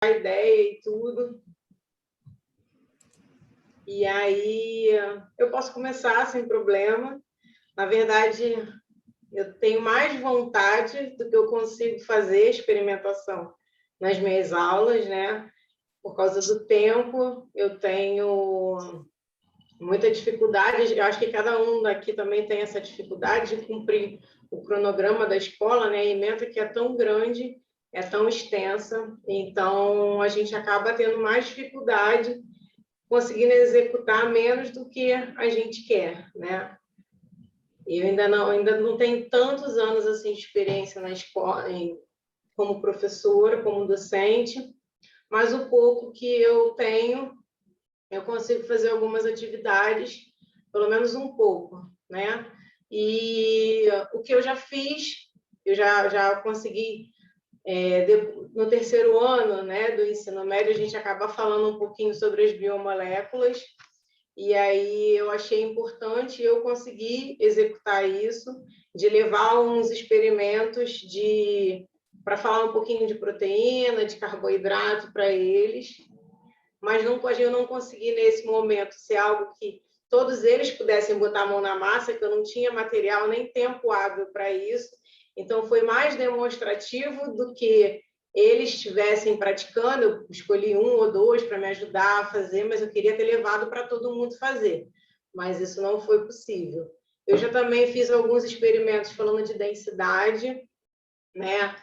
a ideia e tudo. E aí eu posso começar sem problema. Na verdade, eu tenho mais vontade do que eu consigo fazer experimentação nas minhas aulas, né? Por causa do tempo, eu tenho muita dificuldade. Eu acho que cada um daqui também tem essa dificuldade de cumprir o cronograma da escola, né? A ementa que é tão grande, é tão extensa, então a gente acaba tendo mais dificuldade conseguindo executar menos do que a gente quer, né? Eu ainda não tenho tantos anos assim de experiência na escola, como professora, como docente, mas o pouco que eu tenho, eu consigo fazer algumas atividades, pelo menos um pouco, né? E o que eu já fiz, eu já consegui, no terceiro ano, né, do ensino médio, a gente acaba falando um pouquinho sobre as biomoléculas, e aí eu achei importante eu conseguir executar isso, de levar uns experimentos para falar um pouquinho de proteína, de carboidrato para eles, mas eu não consegui nesse momento ser algo que todos eles pudessem botar a mão na massa, que eu não tinha material nem tempo hábil para isso. Então foi mais demonstrativo do que eles estivessem praticando. Eu escolhi um ou dois para me ajudar a fazer, mas eu queria ter levado para todo mundo fazer, mas isso não foi possível. Eu já também fiz alguns experimentos falando de densidade, né?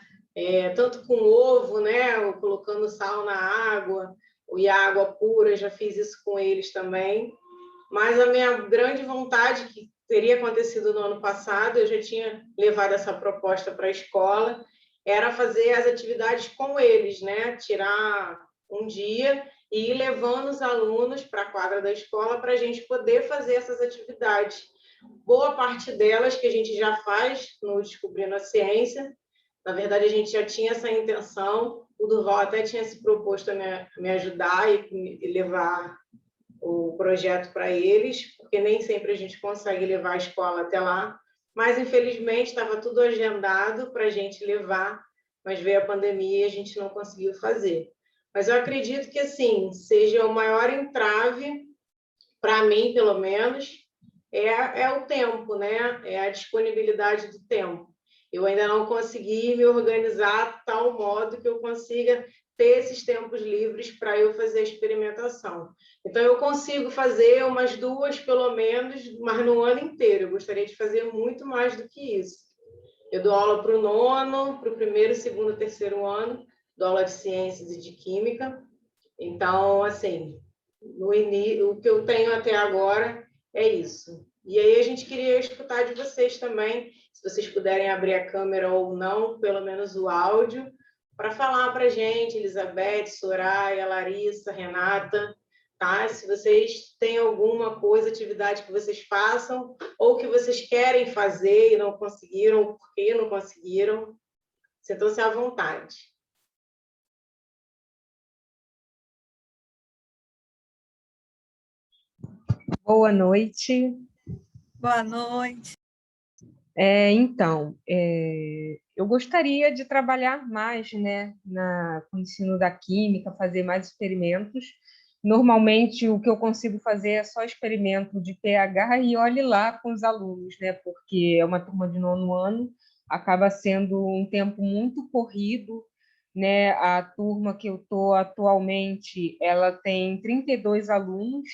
Tanto com ovo, né? Colocando sal na água, e a água pura, já fiz isso com eles também. Mas a minha grande vontade, que teria acontecido no ano passado, eu já tinha levado essa proposta para a escola, era fazer as atividades com eles, né? Tirar um dia e ir levando os alunos para a quadra da escola para a gente poder fazer essas atividades. Boa parte delas que a gente já faz no Descobrindo a Ciência. Na verdade, a gente já tinha essa intenção. O Durval até tinha se proposto a me ajudar e levar o projeto para eles, porque nem sempre a gente consegue levar a escola até lá. Mas, infelizmente, estava tudo agendado para a gente levar, mas veio a pandemia e a gente não conseguiu fazer. Mas eu acredito que, assim, seja o maior entrave, para mim, pelo menos, é o tempo, né? É a disponibilidade do tempo. Eu ainda não consegui me organizar de tal modo que eu consiga ter esses tempos livres para eu fazer a experimentação. Então, eu consigo fazer umas duas, pelo menos, mas no ano inteiro. Eu gostaria de fazer muito mais do que isso. Eu dou aula para o nono, para o primeiro, segundo, terceiro ano, dou aula de ciências e de química. Então, assim, o que eu tenho até agora é isso. E aí a gente queria escutar de vocês também, se vocês puderem abrir a câmera ou não, pelo menos o áudio, para falar para a gente, Elizabeth, Soraya, Larissa, Renata, tá? Se vocês têm alguma coisa, atividade que vocês façam, ou que vocês querem fazer e não conseguiram, ou por que não conseguiram, sintam-se à vontade. Boa noite. Boa noite. Então, eu gostaria de trabalhar mais, né, com o ensino da química, fazer mais experimentos. Normalmente, o que eu consigo fazer é só experimento de pH e olhe lá com os alunos, né, porque é uma turma de nono ano, acaba sendo um tempo muito corrido, né? A turma que eu estou atualmente, ela tem 32 alunos,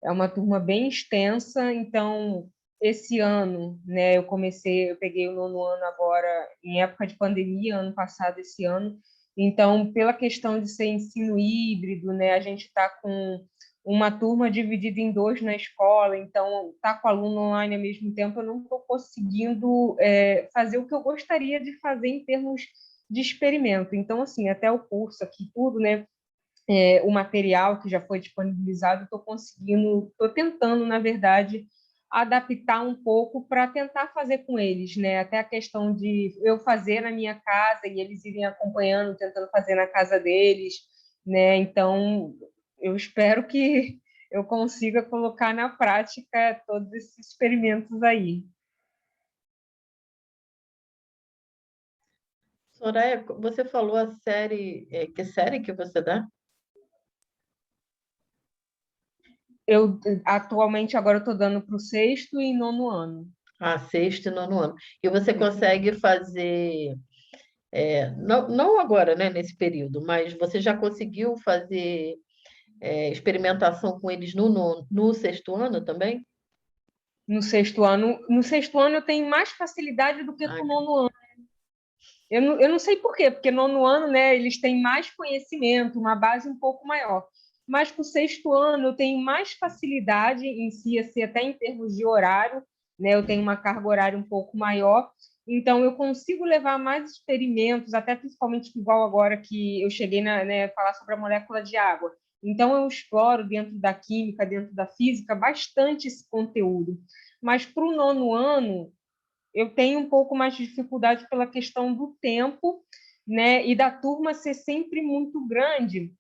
é uma turma bem extensa, então esse ano, né, eu peguei o nono ano agora em época de pandemia, ano passado, esse ano, então pela questão de ser ensino híbrido, né, a gente está com uma turma dividida em dois na escola, então tá com aluno online ao mesmo tempo, eu não estou conseguindo fazer o que eu gostaria de fazer em termos de experimento. Então, assim, até o curso aqui, tudo, né, o material que já foi disponibilizado, estou tentando, na verdade, adaptar um pouco para tentar fazer com eles, né? Até a questão de eu fazer na minha casa e eles irem acompanhando, tentando fazer na casa deles, né? Então, eu espero que eu consiga colocar na prática todos esses experimentos aí. Soraya, você falou a série, que série que você dá? Eu, atualmente, agora eu estou dando para o 6º e 9º ano. Ah, sexto e nono ano. E você consegue fazer, não agora, né, nesse período, mas você já conseguiu fazer experimentação com eles no sexto ano também? No 6º ano. No 6º ano eu tenho mais facilidade do que com o 9º ano. Eu não sei por quê, porque no 9º ano, né, eles têm mais conhecimento, uma base um pouco maior. Mas para o 6º ano eu tenho mais facilidade em si, assim, até em termos de horário, né, eu tenho uma carga horária um pouco maior, então eu consigo levar mais experimentos, até principalmente igual agora que eu cheguei né, falar sobre a molécula de água. Então eu exploro dentro da química, dentro da física, bastante esse conteúdo. Mas para o 9º ano, eu tenho um pouco mais de dificuldade pela questão do tempo, né, e da turma ser sempre muito grande.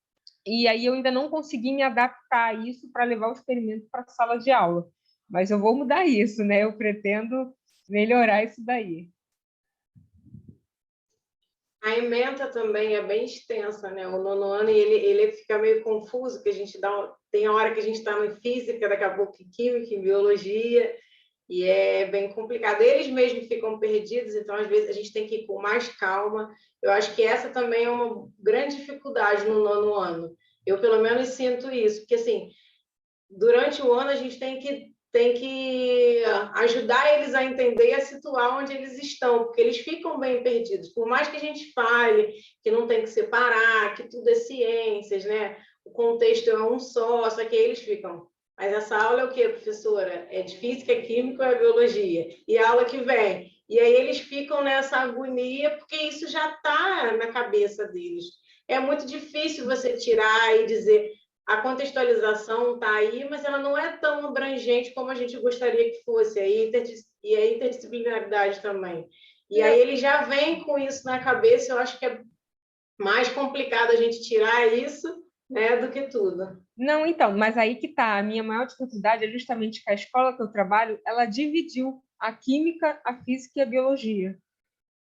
E aí eu ainda não consegui me adaptar a isso para levar o experimento para a sala de aula. Mas eu vou mudar isso, né? Eu pretendo melhorar isso daí. A ementa também é bem extensa, né? O 9º ano ele fica meio confuso, que a gente tem a hora que a gente está em física, daqui a pouco em química, em biologia, e é bem complicado. Eles mesmos ficam perdidos, então às vezes a gente tem que ir com mais calma. Eu acho que essa também é uma grande dificuldade no 9º ano. Eu, pelo menos, sinto isso, porque assim, durante o ano a gente tem que ajudar eles a entender e a situar onde eles estão, porque eles ficam bem perdidos. Por mais que a gente fale que não tem que separar, que tudo é ciências, né? O contexto é um só que eles ficam. Mas essa aula é o quê, professora? É de física, química ou é biologia? E a aula que vem? E aí eles ficam nessa agonia, porque isso já está na cabeça deles. É muito difícil você tirar e dizer, a contextualização está aí, mas ela não é tão abrangente como a gente gostaria que fosse, e a interdisciplinaridade também. E aí ele já vem com isso na cabeça, eu acho que é mais complicado a gente tirar isso, né, do que tudo. Não, então, mas aí que está. A minha maior dificuldade é justamente que a escola que eu trabalho, ela dividiu a química, a física e a biologia.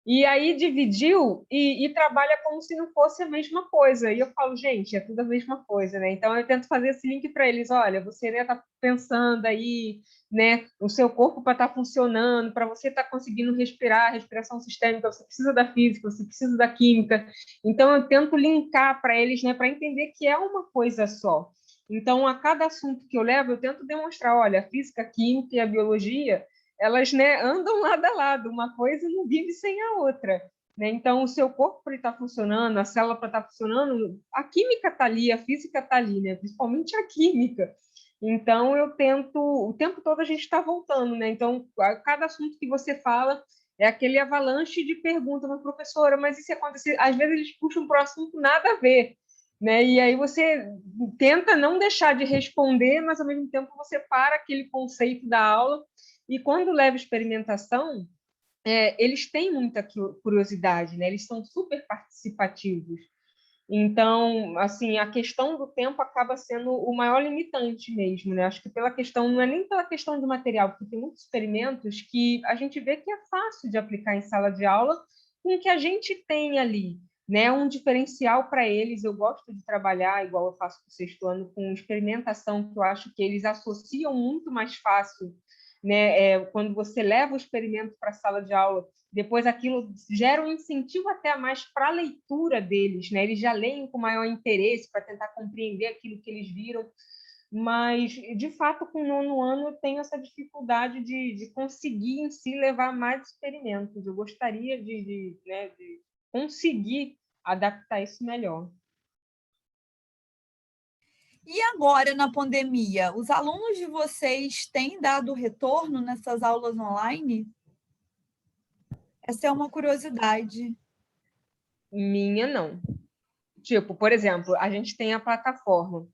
E aí dividiu e trabalha como se não fosse a mesma coisa. E eu falo, gente, é tudo a mesma coisa, né? Então eu tento fazer esse link para eles, olha, você está pensando aí, né, o seu corpo para estar funcionando, para você estar conseguindo respirar, respiração sistêmica, você precisa da física, você precisa da química. Então eu tento linkar para eles, né, para entender que é uma coisa só. Então a cada assunto que eu levo, eu tento demonstrar, olha, a física, a química e a biologia, elas, né, andam lado a lado, uma coisa não vive sem a outra. Né? Então, o seu corpo para estar funcionando, a célula para estar funcionando, a química está ali, a física está ali, né? Principalmente a química. Então, eu tento, o tempo todo a gente está voltando, né? Então, a cada assunto que você fala é aquele avalanche de perguntas, mas professora, mas isso acontece? Às vezes eles puxam para o assunto nada a ver. Né? E aí você tenta não deixar de responder, mas ao mesmo tempo você para aquele conceito da aula. E quando leva experimentação, eles têm muita curiosidade, né? Eles são super participativos. Então, assim, a questão do tempo acaba sendo o maior limitante mesmo, né? Acho que pela questão, não é nem pela questão do material, porque tem muitos experimentos que a gente vê que é fácil de aplicar em sala de aula com o que a gente tem ali, né? Um diferencial para eles. Eu gosto de trabalhar, igual eu faço para o 6º ano, com experimentação, que eu acho que eles associam muito mais fácil, né? Quando você leva o experimento para a sala de aula, depois aquilo gera um incentivo até a mais para a leitura deles, né? Eles já leem com maior interesse para tentar compreender aquilo que eles viram, mas, de fato, com o 9º ano eu tenho essa dificuldade de conseguir em si levar mais experimentos. Eu gostaria né, de conseguir adaptar isso melhor. E agora, na pandemia, os alunos de vocês têm dado retorno nessas aulas online? Essa é uma curiosidade. Minha, não. Tipo, por exemplo, a gente tem a plataforma.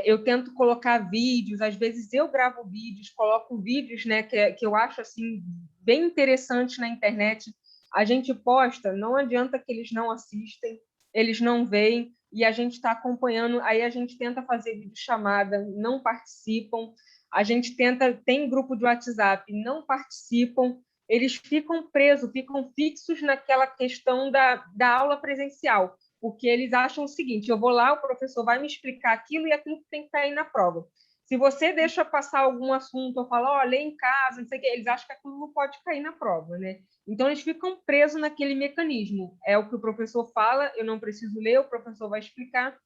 Eu tento colocar vídeos, às vezes eu gravo vídeos, coloco vídeos, né, que eu acho assim bem interessantes na internet. A gente posta, não adianta que eles não assistem, eles não veem, e a gente está acompanhando. Aí a gente tenta fazer videochamada, não participam. A gente tenta, tem grupo de WhatsApp, não participam. eles ficam presos, ficam fixos naquela questão da aula presencial, porque eles acham o seguinte: eu vou lá, o professor vai me explicar aquilo e aquilo que tem que cair na prova. Se você deixa passar algum assunto ou fala, lê em casa, não sei o quê, eles acham que aquilo não pode cair na prova, né? Então, eles ficam presos naquele mecanismo. É o que o professor fala, eu não preciso ler, o professor vai explicar.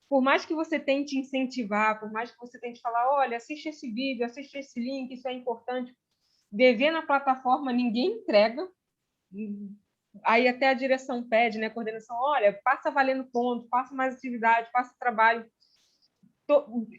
Por mais que você tente incentivar, por mais que você tente falar, olha, assiste esse vídeo, assiste esse link, isso é importante. Dever na plataforma, ninguém entrega. Aí até a direção pede, né, a coordenação, olha, passa valendo ponto, passa mais atividade, passa trabalho.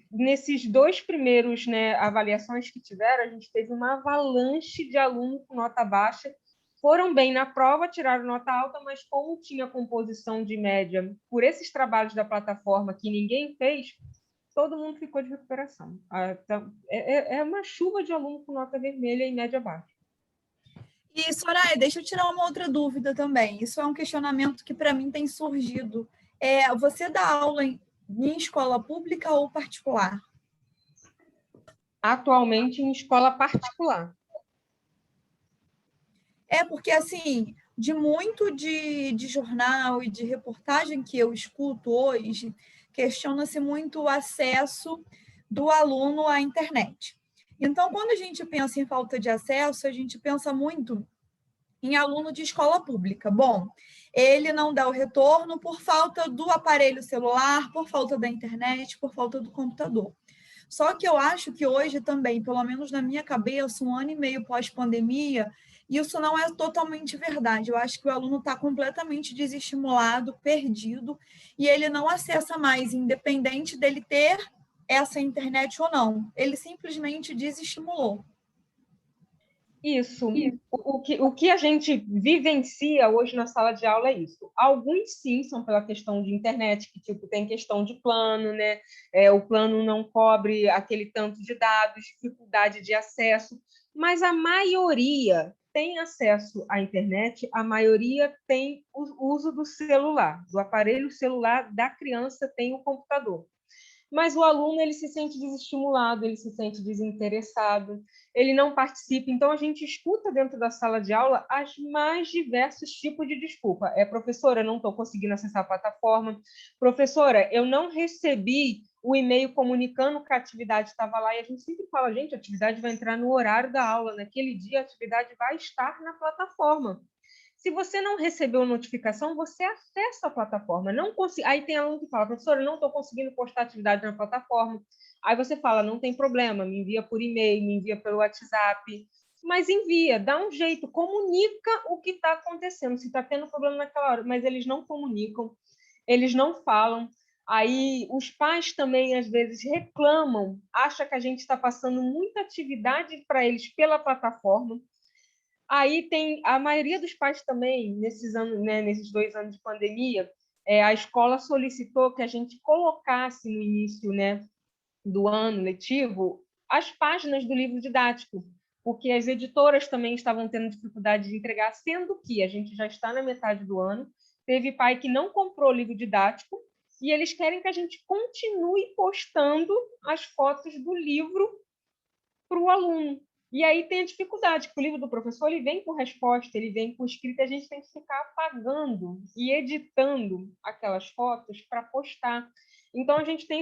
Nesses 2 primeiros, né, avaliações que tiveram, a gente teve uma avalanche de alunos com nota baixa, foram bem na prova, tiraram nota alta, mas como tinha composição de média por esses trabalhos da plataforma que ninguém fez, todo mundo ficou de recuperação. É uma chuva de aluno com nota vermelha e média baixa. E, Soraya, deixa eu tirar uma outra dúvida também. Isso é um questionamento que para mim tem surgido. Você dá aula em escola pública ou particular? Atualmente em escola particular. Porque, assim, de muito de jornal e de reportagem que eu escuto hoje, questiona-se muito o acesso do aluno à internet. Então, quando a gente pensa em falta de acesso, a gente pensa muito em aluno de escola pública. Bom, ele não dá o retorno por falta do aparelho celular, por falta da internet, por falta do computador. Só que eu acho que hoje também, pelo menos na minha cabeça, 1 ano e meio pós-pandemia, isso não é totalmente verdade. Eu acho que o aluno está completamente desestimulado, perdido, e ele não acessa mais, independente dele ter essa internet ou não. Ele simplesmente desestimulou. Isso. O que a gente vivencia hoje na sala de aula é isso. Alguns, sim, são pela questão de internet, que tipo, tem questão de plano, né? O plano não cobre aquele tanto de dados, dificuldade de acesso, mas a maioria tem acesso à internet, a maioria tem o uso do celular, do aparelho celular da criança tem o computador. Mas o aluno ele se sente desestimulado, ele se sente desinteressado, ele não participa. Então, a gente escuta dentro da sala de aula as mais diversos tipos de desculpa. Professora, eu não estou conseguindo acessar a plataforma. Professora, eu não recebi o e-mail comunicando que a atividade estava lá. E a gente sempre fala, gente, a atividade vai entrar no horário da aula. Naquele dia, a atividade vai estar na plataforma. Se você não recebeu notificação, você acessa a plataforma. Aí tem aluno que fala, professora, eu não estou conseguindo postar atividade na plataforma. Aí você fala, não tem problema, me envia por e-mail, me envia pelo WhatsApp. Mas envia, dá um jeito, comunica o que está acontecendo, se está tendo problema naquela hora. Mas eles não comunicam, eles não falam. Aí os pais também, às vezes, reclamam, acham que a gente está passando muita atividade para eles pela plataforma. Aí tem a maioria dos pais também, nesses anos, né, nesses 2 anos de pandemia, a escola solicitou que a gente colocasse no início, né, do ano letivo as páginas do livro didático, porque as editoras também estavam tendo dificuldade de entregar, sendo que a gente já está na metade do ano, teve pai que não comprou o livro didático e eles querem que a gente continue postando as fotos do livro para o aluno. E aí tem a dificuldade, porque o livro do professor ele vem com resposta, ele vem com escrita, a gente tem que ficar apagando e editando aquelas fotos para postar. Então, a gente tem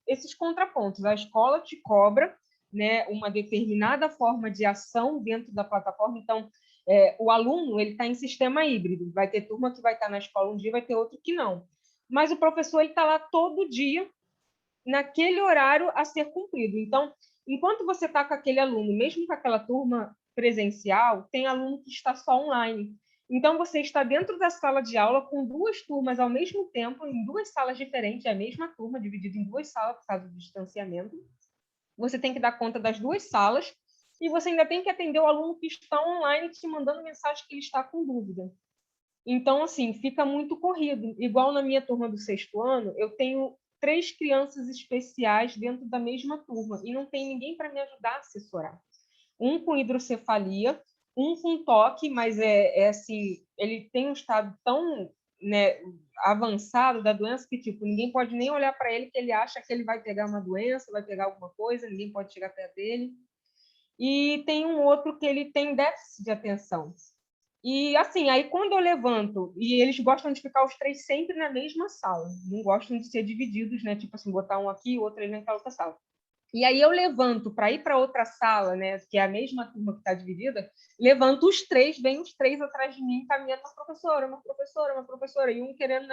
esses contrapontos. A escola te cobra, né, uma determinada forma de ação dentro da plataforma. Então, o aluno ele está em sistema híbrido. Vai ter turma que vai estar na escola um dia, vai ter outro que não. Mas o professor está lá todo dia, naquele horário a ser cumprido. Então, enquanto você está com aquele aluno, mesmo com aquela turma presencial, tem aluno que está só online. Então, você está dentro da sala de aula com 2 turmas ao mesmo tempo, em 2 salas diferentes, a mesma turma, dividida em 2 salas por causa do distanciamento. Você tem que dar conta das 2 salas e você ainda tem que atender o aluno que está online te mandando mensagem que ele está com dúvida. Então, assim, fica muito corrido. Igual na minha turma do 6º ano, eu tenho 3 crianças especiais dentro da mesma turma e não tem ninguém para me ajudar a assessorar. Um com hidrocefalia, um com toque, mas assim, ele tem um estado tão, né, avançado da doença que tipo, ninguém pode nem olhar para ele que ele acha que ele vai pegar uma doença, vai pegar alguma coisa, ninguém pode chegar perto dele. e tem um outro que ele tem déficit de atenção. E, assim, aí quando eu levanto, e eles gostam de ficar os três sempre na mesma sala, não gostam de ser divididos, né? Tipo assim, botar um aqui, o outro ali naquela outra sala. E aí eu levanto para ir para outra sala, né, que é a mesma turma que está dividida, levanto os três, vem os três atrás de mim, caminhando uma professora, uma professora, uma professora, e um querendo,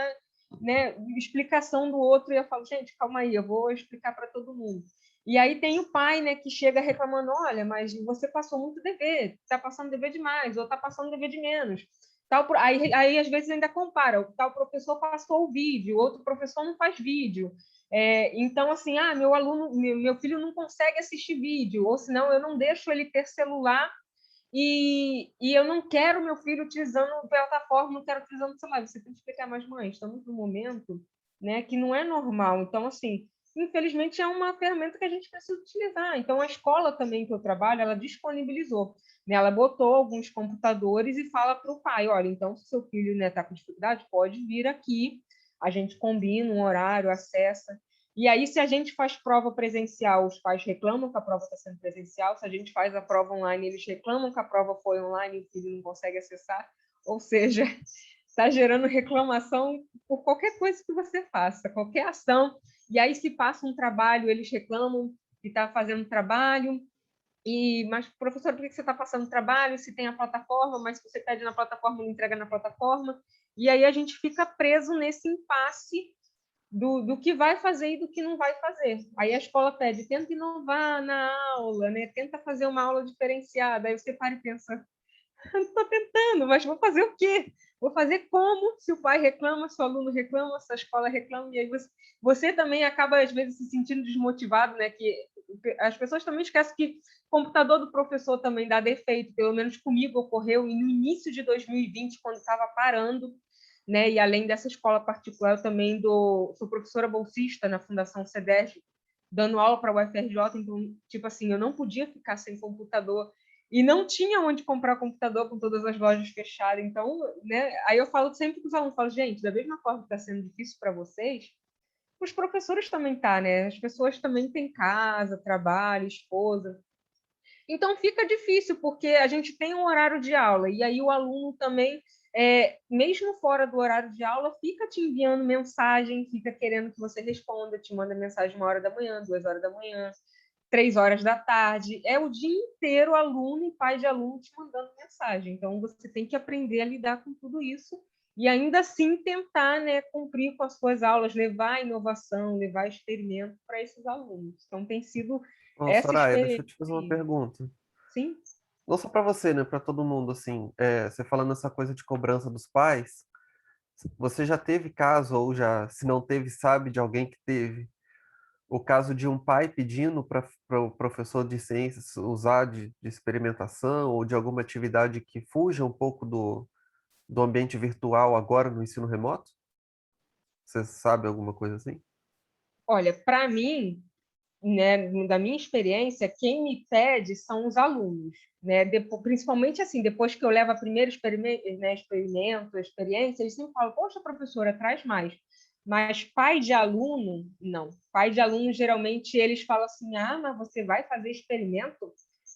né, explicação do outro, e eu falo, gente, calma aí, eu vou explicar para todo mundo. E aí tem o pai, né, que chega reclamando, olha, mas você passou muito dever, está passando dever demais, ou está passando dever de menos. Aí, às vezes, ainda compara, o tal professor passou o vídeo, outro professor não faz vídeo. Então, assim, meu filho não consegue assistir vídeo, ou senão eu não deixo ele ter celular e eu não quero meu filho utilizando plataforma, não quero utilizando celular. Você tem que explicar mais, mãe, estamos num momento, né, que não é normal. Então, assim, infelizmente é uma ferramenta que a gente precisa utilizar. Então, a escola também que eu trabalho, ela disponibilizou, né? Ela botou alguns computadores e fala para o pai, olha, então, se seu filho, né, está com dificuldade, pode vir aqui, a gente combina um horário, acessa. E aí, se a gente faz prova presencial, os pais reclamam que a prova está sendo presencial. Se a gente faz a prova online, eles reclamam que a prova foi online e o filho não consegue acessar. Ou seja, está gerando reclamação por qualquer coisa que você faça, qualquer ação. E aí, se passa um trabalho, eles reclamam que está fazendo trabalho. Mas, professor, por que você está passando trabalho? Se tem a plataforma, mas se você pede na plataforma, não entrega na plataforma. E aí a gente fica preso nesse impasse do que vai fazer e do que não vai fazer. Aí a escola pede, tenta inovar na aula, né? Tenta fazer uma aula diferenciada. Aí você para e pensa, estou tentando, mas vou fazer o quê? Vou fazer como? Se o pai reclama, se o aluno reclama, se a escola reclama, e aí você também acaba, às vezes, se sentindo desmotivado, né? Que as pessoas também esquecem que o computador do professor também dá defeito, pelo menos comigo ocorreu no início de 2020, quando estava parando, né? E além dessa escola particular, eu também sou professora bolsista na Fundação CEDERJ, dando aula para o UFRJ, então, tipo assim, eu não podia ficar sem computador e não tinha onde comprar computador com todas as lojas fechadas. Então, né? Aí eu falo sempre com os alunos, falo, gente, da mesma forma que está sendo difícil para vocês, os professores também tá, né? As pessoas também têm casa, trabalho, esposa. Então fica difícil, porque a gente tem um horário de aula, e aí o aluno também, mesmo fora do horário de aula, fica te enviando mensagem, fica querendo que você responda, te manda mensagem 1h da manhã, 2h da manhã, 3h da tarde. É o dia inteiro aluno e pai de aluno te mandando mensagem. Então você tem que aprender a lidar com tudo isso e ainda assim tentar, né, cumprir com as suas aulas, levar inovação, levar experimento para esses alunos. Então tem sido Ô, essa Soraya, deixa eu experiência te fazer uma aí. pergunta. Sim? Não só para você, né? Para todo mundo, assim. Você falando essa coisa de cobrança dos pais, você já teve caso, ou já, se não teve, sabe de alguém que teve, o caso de um pai pedindo para o professor de ciências usar de experimentação ou de alguma atividade que fuja um pouco do ambiente virtual agora no ensino remoto? Você sabe alguma coisa assim? Olha, para mim, né, da minha experiência, quem me pede são os alunos, né? Principalmente assim, depois que eu levo a primeira experiência, eles sempre falam, poxa, professora, traz mais. Mas pai de aluno, não. Pai de aluno, geralmente, eles falam assim, mas você vai fazer experimento?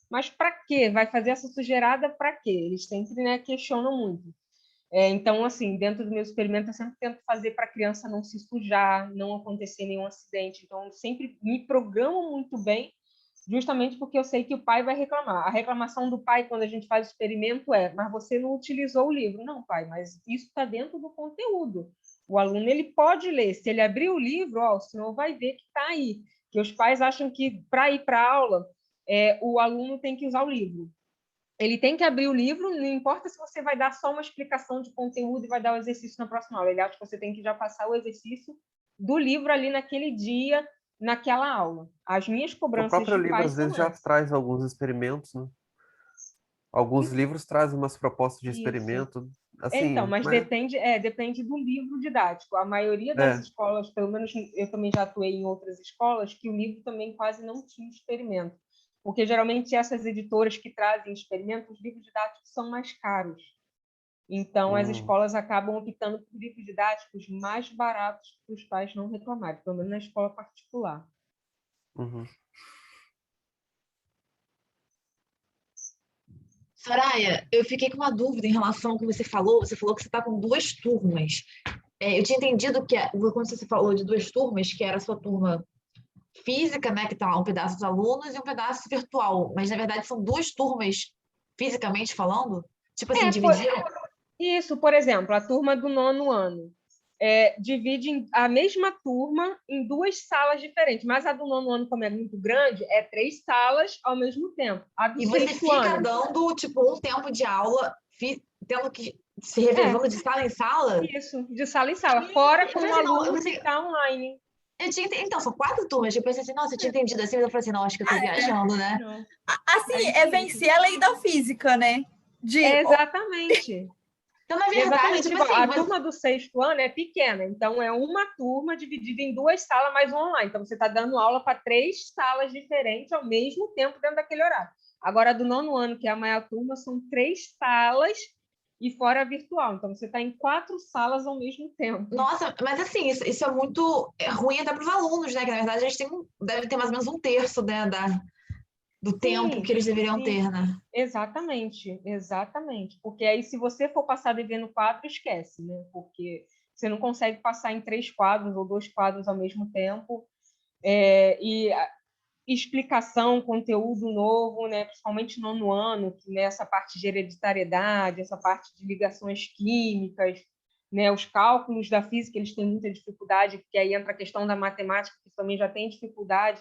Mas para quê? Vai fazer essa sujeirada para quê? Eles sempre, né, questionam muito. Então, assim, dentro do meu experimento, eu sempre tento fazer para a criança não se sujar, não acontecer nenhum acidente. Então, eu sempre me programo muito bem, justamente porque eu sei que o pai vai reclamar. A reclamação do pai, quando a gente faz o experimento, mas você não utilizou o livro. Não, pai, mas isso está dentro do conteúdo. O aluno ele pode ler. Se ele abrir o livro, o senhor vai ver que está aí. Que os pais acham que, para ir para a aula, o aluno tem que usar o livro. Ele tem que abrir o livro, não importa se você vai dar só uma explicação de conteúdo e vai dar o exercício na próxima aula. Ele acha que você tem que já passar o exercício do livro ali naquele dia, naquela aula. As minhas O cobranças próprio de livro, pais às vezes, são já essas. traz alguns experimentos, né? Alguns livros trazem umas propostas de Isso. experimento, Então, assim, mas mas... depende do livro didático. A maioria das É, escolas, pelo menos eu também já atuei em outras escolas, que o livro também quase não tinha experimento. Porque geralmente essas editoras que trazem experimento, os livros didáticos são mais caros. Então, as hum, escolas acabam optando por livros didáticos mais baratos para os pais não reclamarem, pelo menos na escola particular. uhum. Soraya, eu fiquei com uma dúvida em relação ao que você falou. Você falou que você está com 2 turmas. Eu tinha entendido que, quando você falou de 2 turmas, que era a sua turma física, né, que está lá um pedaço dos alunos e um pedaço virtual. Mas, na verdade, são 2 turmas fisicamente falando? Tipo assim, dividiram? Isso, por exemplo, a turma do 9º ano. Divide a mesma turma em 2 salas diferentes, mas a do 9º ano, como é muito grande, é 3 salas ao mesmo tempo. A do E você 6º fica ano, dando, tipo, um tempo de aula, tendo que se revezando de sala em sala? isso, de sala em sala, fora com o falei assim, não, aluno que está online. Então, são 4 turmas. Eu pensei assim, nossa, eu tinha entendido assim, mas eu falei assim, não, acho que eu tô viajando, né? Não. Assim, é vencer a lei da física, né? Exatamente. Então, na verdade, Exatamente. tipo assim, A turma do 6º ano é pequena, então é uma turma dividida em 2 salas mais um online. Então, você está dando aula para 3 salas diferentes ao mesmo tempo dentro daquele horário. Agora, a do 9º ano, que é a maior turma, são 3 salas e fora virtual. Então, você está em 4 salas ao mesmo tempo. nossa, mas assim, isso é muito ruim até para os alunos, né? Que na verdade eles devem ter mais ou menos 1/3, né, do tempo que eles deveriam ter, né? Exatamente. Porque aí, se você for passar devendo 4, esquece, né? Porque você não consegue passar em 3 quadros ou 2 quadros ao mesmo tempo. E explicação, conteúdo novo, né? Principalmente no 9º ano, que nessa parte de hereditariedade, essa parte de ligações químicas, né? Os cálculos da física, eles têm muita dificuldade, porque aí entra a questão da matemática, que também já tem dificuldade.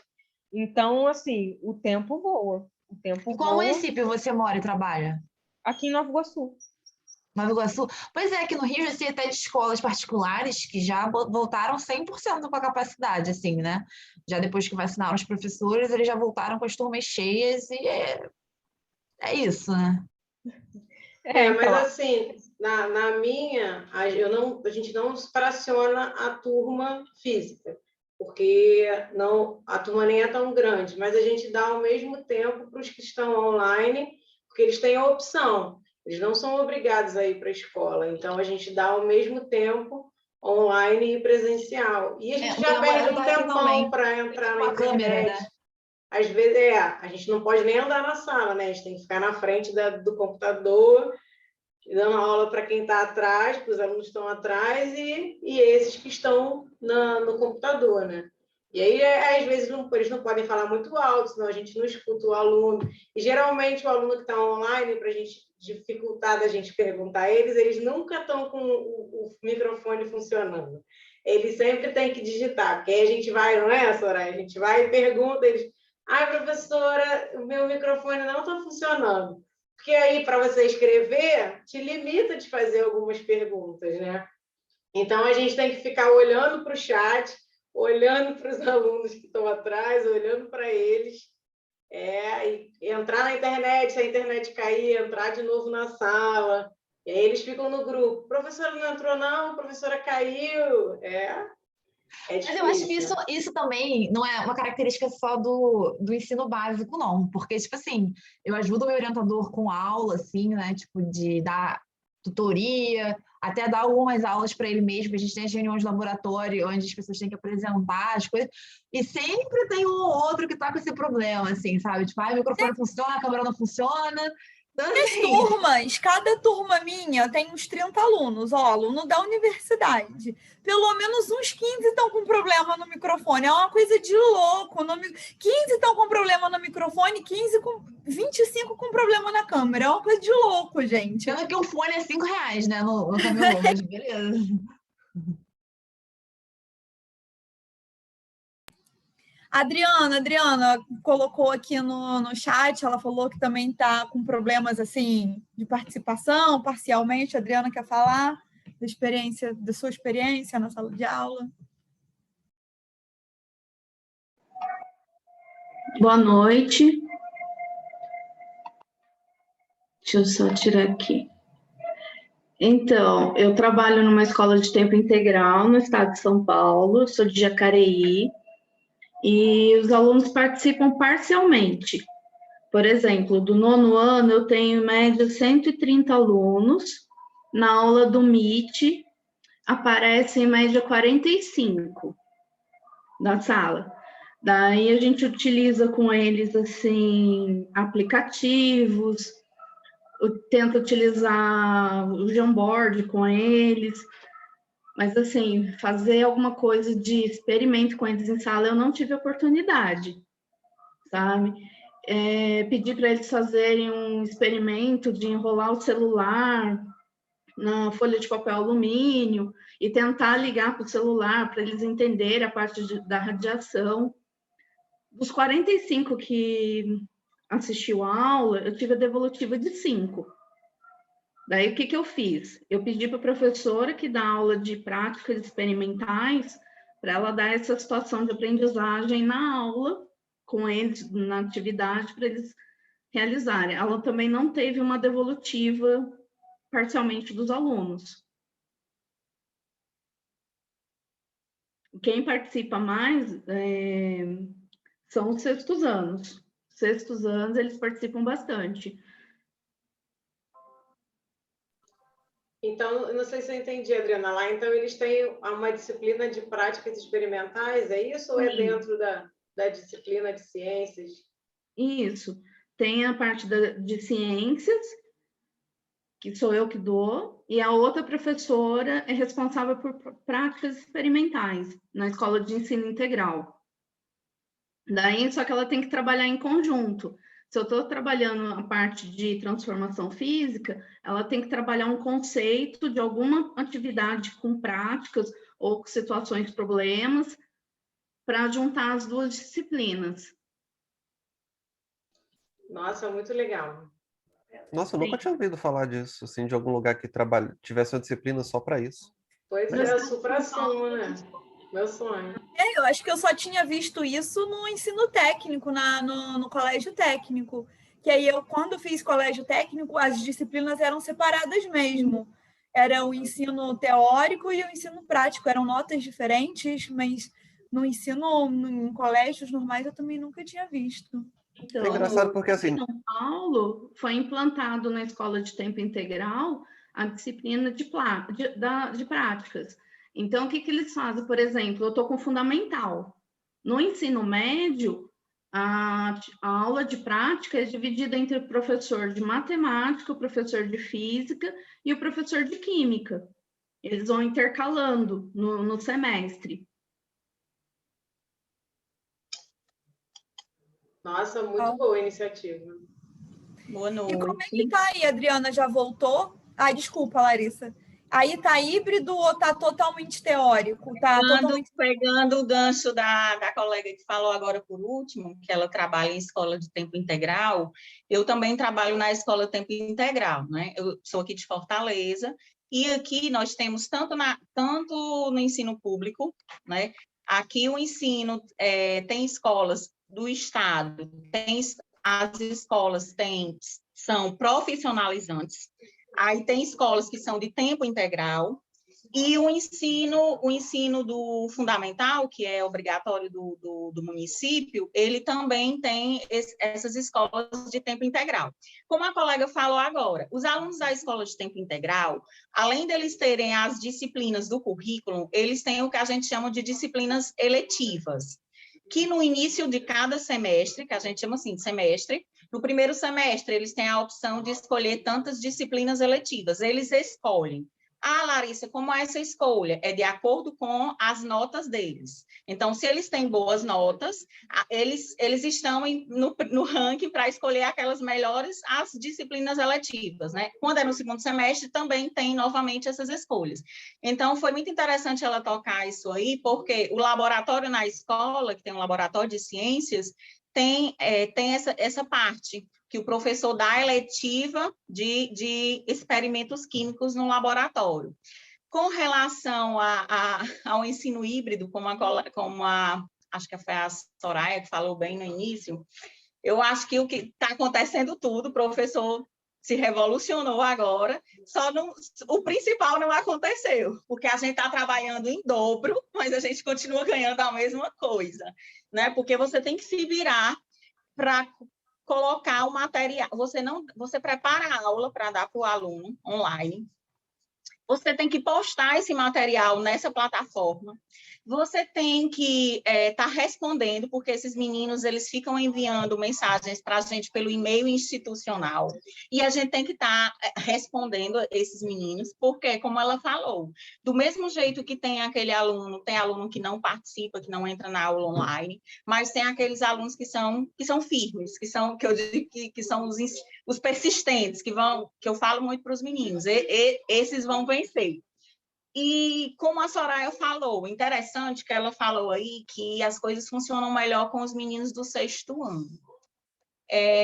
Então, assim, o tempo voa. Em qual município você mora e trabalha? Aqui em Nova Iguaçu. Nova Iguaçu? Pois é, aqui no Rio já tem até de escolas particulares que já voltaram 100% com a capacidade, assim, né? Já depois que vacinaram os professores, eles já voltaram com as turmas cheias e é isso, né? Mas assim, na minha, a gente não fraciona a turma física, porque a turma nem é tão grande, mas a gente dá ao mesmo tempo para os que estão online, porque eles têm a opção, eles não são obrigados a ir para a escola, então a gente dá ao mesmo tempo online e presencial. E a gente já perde um tempão para entrar na internet. Às vezes, a gente não pode nem andar na sala, né? A gente tem que ficar na frente do computador, dando aula para quem está atrás, para os alunos que estão atrás e esses que estão no computador, né? E aí, às vezes, eles não podem falar muito alto, senão a gente não escuta o aluno. E, geralmente, o aluno que está online, para a gente dificultar da gente perguntar a eles, eles nunca estão com o microfone funcionando. Eles sempre têm que digitar, porque aí a gente vai, não é, Soraya? A gente vai e pergunta, eles... professora, o meu microfone não está funcionando. Porque aí, para você escrever, te limita de fazer algumas perguntas, né? Então, a gente tem que ficar olhando para o chat, olhando para os alunos que estão atrás, olhando para eles, e entrar na internet, se a internet cair, entrar de novo na sala. E aí eles ficam no grupo. Professora não entrou, não, professora caiu. Mas eu acho que isso também não é uma característica só do ensino básico, não. Porque, tipo assim, eu ajudo o meu orientador com aula, assim, né? Tipo, de dar tutoria, até dar algumas aulas para ele mesmo. A gente tem as reuniões de laboratório, onde as pessoas têm que apresentar as coisas. E sempre tem um ou outro que tá com esse problema, assim, sabe? Tipo, o microfone funciona, a câmera não funciona. Então, As turmas, cada turma minha tem uns 30 alunos, aluno da universidade. Pelo menos uns 15 estão com problema no microfone. É uma coisa de louco. 15 estão com problema no microfone, 25 com problema na câmera. É uma coisa de louco, gente. Sendo que o fone é R$5, né, no camelô, mas beleza. Adriana colocou aqui no chat, ela falou que também está com problemas assim de participação, parcialmente. A Adriana quer falar da sua experiência na sala de aula? Boa noite. Deixa eu só tirar aqui. Então, eu trabalho numa escola de tempo integral no estado de São Paulo, sou de Jacareí, e os alunos participam parcialmente. Por exemplo, do 9º ano, eu tenho em média 130 alunos, na aula do Meet, aparecem em média 45 na sala. Daí a gente utiliza com eles, assim, aplicativos, eu tento utilizar o Jamboard com eles, mas, assim, fazer alguma coisa de experimento com eles em sala, eu não tive oportunidade, sabe? Pedir para eles fazerem um experimento de enrolar o celular na folha de papel alumínio e tentar ligar para o celular para eles entenderem a parte da radiação. Dos 45 que assistiu a aula, eu tive a devolutiva de 5. Daí, o que eu fiz? Eu pedi para a professora que dá aula de práticas experimentais para ela dar essa situação de aprendizagem na aula, com eles, na atividade, para eles realizarem. Ela também não teve uma devolutiva parcialmente dos alunos. Quem participa mais são os sextos anos. Sextos anos, eles participam bastante. Então, não sei se eu entendi, Adriana, lá, então eles têm uma disciplina de práticas experimentais, é isso? Ou é dentro da disciplina de ciências? Isso. Tem a parte de ciências, que sou eu que dou, e a outra professora é responsável por práticas experimentais na escola de ensino integral. Daí, só que ela tem que trabalhar em conjunto. Se eu estou trabalhando a parte de transformação física, ela tem que trabalhar um conceito de alguma atividade com práticas ou com situações, problemas, para juntar as duas disciplinas. Nossa, muito legal. Nossa, eu nunca tinha ouvido falar disso, assim, de algum lugar que tivesse uma disciplina só para isso. Pois é, supra-sumo, né? Meu sonho. Eu acho que eu só tinha visto isso no ensino técnico, no colégio técnico. Que aí eu, quando fiz colégio técnico, as disciplinas eram separadas mesmo. Era o ensino teórico e o ensino prático. Eram notas diferentes, mas no ensino, em colégios normais, eu também nunca tinha visto. Então, é engraçado porque, assim... Em São Paulo, foi implantado na escola de tempo integral a disciplina de práticas. Então, o que eles fazem? Por exemplo, eu estou com fundamental. No ensino médio, a aula de prática é dividida entre o professor de matemática, o professor de física e o professor de química. Eles vão intercalando no semestre. Nossa, muito boa a iniciativa. Boa noite. E como é que tá aí, Adriana? Já voltou? Ai, desculpa, Larissa. Aí tá híbrido ou tá totalmente teórico? Pegando o gancho da colega que falou agora por último, que ela trabalha em escola de tempo integral, eu também trabalho na escola de tempo integral, né? Eu sou aqui de Fortaleza, e aqui nós temos tanto no ensino público, né? Aqui o ensino tem escolas do Estado, as escolas são profissionalizantes, aí tem escolas que são de tempo integral, e o ensino do fundamental, que é obrigatório do município, ele também tem essas escolas de tempo integral. Como a colega falou agora, os alunos da escola de tempo integral, além deles terem as disciplinas do currículo, eles têm o que a gente chama de disciplinas eletivas, que no início de cada semestre, que a gente chama assim de semestre, no primeiro semestre eles têm a opção de escolher tantas disciplinas eletivas, eles escolhem. Ah, Larissa, como é essa escolha? É de acordo com as notas deles. Então, se eles têm boas notas, eles estão no ranking para escolher aquelas melhores, as disciplinas eletivas, né? Quando é no segundo semestre, também tem novamente essas escolhas. Então, foi muito interessante ela tocar isso aí, porque o laboratório na escola, que tem um laboratório de ciências, tem essa parte que o professor dá eletiva de experimentos químicos no laboratório. Com relação ao ensino híbrido, acho que foi a Soraya que falou bem no início, eu acho que o que está acontecendo tudo, o professor se revolucionou agora, o principal não aconteceu, porque a gente está trabalhando em dobro, mas a gente continua ganhando a mesma coisa, né? Porque você tem que se virar para colocar o material, você prepara a aula para dar para o aluno online, você tem que postar esse material nessa plataforma. Você tem que estar respondendo, porque esses meninos eles ficam enviando mensagens para a gente pelo e-mail institucional, e a gente tem que estar respondendo esses meninos, porque, como ela falou, do mesmo jeito que tem aluno que não participa, que não entra na aula online, mas tem aqueles alunos que são firmes, que eu digo que são os persistentes, que eu falo muito para os meninos, esses vão vencer. E como a Soraya falou, interessante que ela falou aí que as coisas funcionam melhor com os meninos do 6º ano.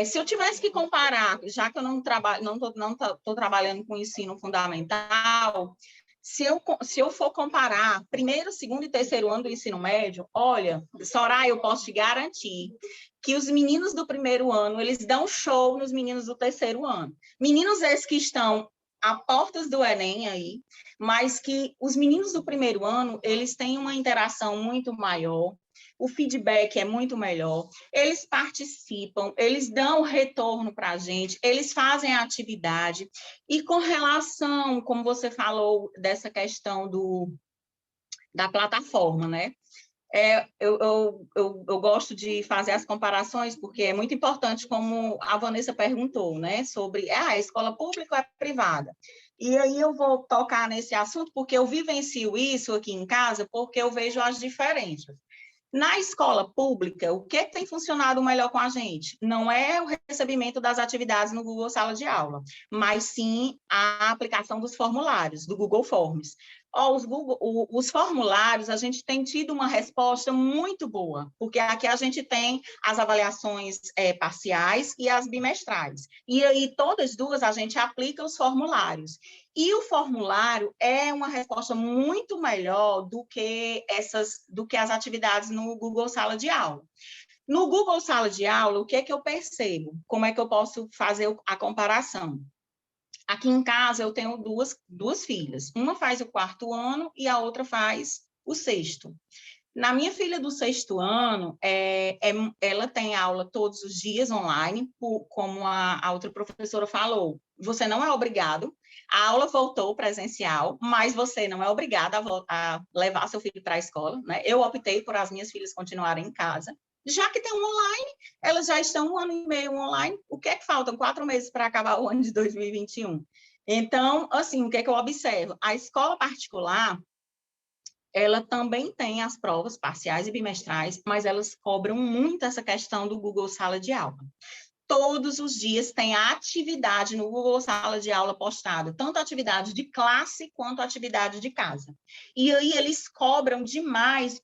Se eu tivesse que comparar, já que eu não estou trabalhando com ensino fundamental, se eu for comparar 1º, 2º e 3º ano do ensino médio, olha, Soraya, eu posso te garantir que os meninos do 1º ano, eles dão show nos meninos do 3º ano. Meninos esses que estão a portas do Enem aí, mas que os meninos do 1º ano, eles têm uma interação muito maior, o feedback é muito melhor, eles participam, eles dão retorno para a gente, eles fazem a atividade, e com relação, como você falou, dessa questão da plataforma, né? Eu gosto de fazer as comparações, porque é muito importante, como a Vanessa perguntou, né, sobre a escola pública ou é privada. E aí eu vou tocar nesse assunto, porque eu vivencio isso aqui em casa, porque eu vejo as diferenças. Na escola pública, o que tem funcionado melhor com a gente? Não é o recebimento das atividades no Google Sala de Aula, mas sim a aplicação dos formulários, do Google Forms. Os formulários, a gente tem tido uma resposta muito boa, porque aqui a gente tem as avaliações parciais e as bimestrais. E aí, todas duas, a gente aplica os formulários. E o formulário é uma resposta muito melhor do que as atividades no Google Sala de Aula. No Google Sala de Aula, o que é que eu percebo? Como é que eu posso fazer a comparação? Aqui em casa, eu tenho duas filhas. Uma faz o 4º ano e a outra faz o 6º. Na minha filha do 6º ano, ela tem aula todos os dias online, como a outra professora falou. Você não é obrigado, a aula voltou presencial, mas você não é obrigado a levar seu filho para a escola, né? Eu optei por as minhas filhas continuarem em casa. Já que tem um online, elas já estão 1 ano e meio online, o que é que faltam? 4 meses para acabar o ano de 2021. Então, assim, o que é que eu observo? A escola particular, ela também tem as provas parciais e bimestrais, mas elas cobram muito essa questão do Google Sala de Aula. Todos os dias tem a atividade no Google Sala de Aula postada, tanto atividade de classe quanto atividade de casa. E aí eles cobram demais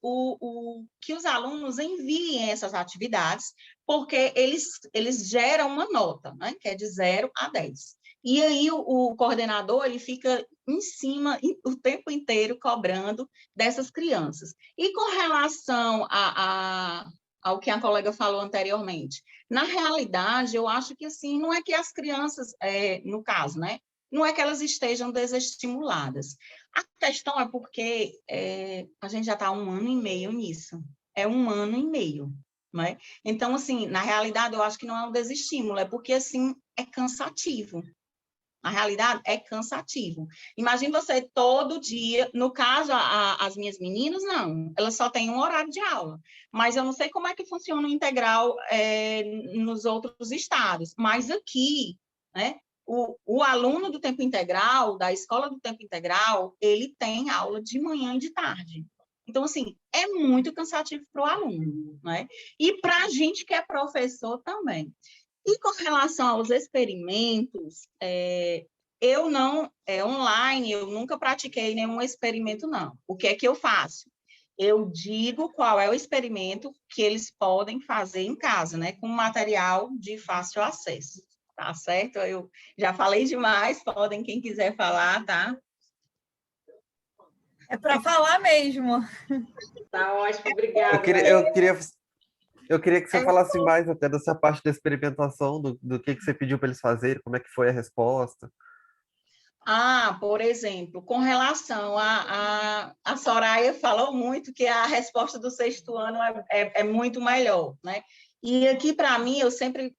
que os alunos enviem essas atividades, porque eles geram uma nota, né, que é de 0 a 10. E aí o coordenador ele fica em cima o tempo inteiro cobrando dessas crianças. E com relação ao que a colega falou anteriormente, na realidade, eu acho que assim, não é que as crianças, no caso, né, não é que elas estejam desestimuladas. A questão é porque a gente já está 1 ano e meio nisso. É 1 ano e meio. Né? Então, assim, na realidade, eu acho que não é um desestímulo, é porque, assim, é cansativo. Na realidade, é cansativo. Imagine você todo dia, no caso, as minhas meninas, não, elas só têm um horário de aula, mas eu não sei como é que funciona o integral nos outros estados, mas aqui, né, o aluno do tempo integral, da escola do tempo integral, ele tem aula de manhã e de tarde. Então, assim, é muito cansativo para o aluno, né? E para a gente que é professor também. E com relação aos experimentos, eu não, online, eu nunca pratiquei nenhum experimento, não. O que é que eu faço? Eu digo qual é o experimento que eles podem fazer em casa, né? Com material de fácil acesso, tá certo? Eu já falei demais, podem, quem quiser falar, tá? É para falar mesmo. Tá ótimo, obrigada. Eu queria que você falasse mais até dessa parte da experimentação, do que você pediu para eles fazerem, como é que foi a resposta. Por exemplo, com relação a Soraya falou muito que a resposta do 6º ano é muito melhor, né? E aqui, para mim, eu sempre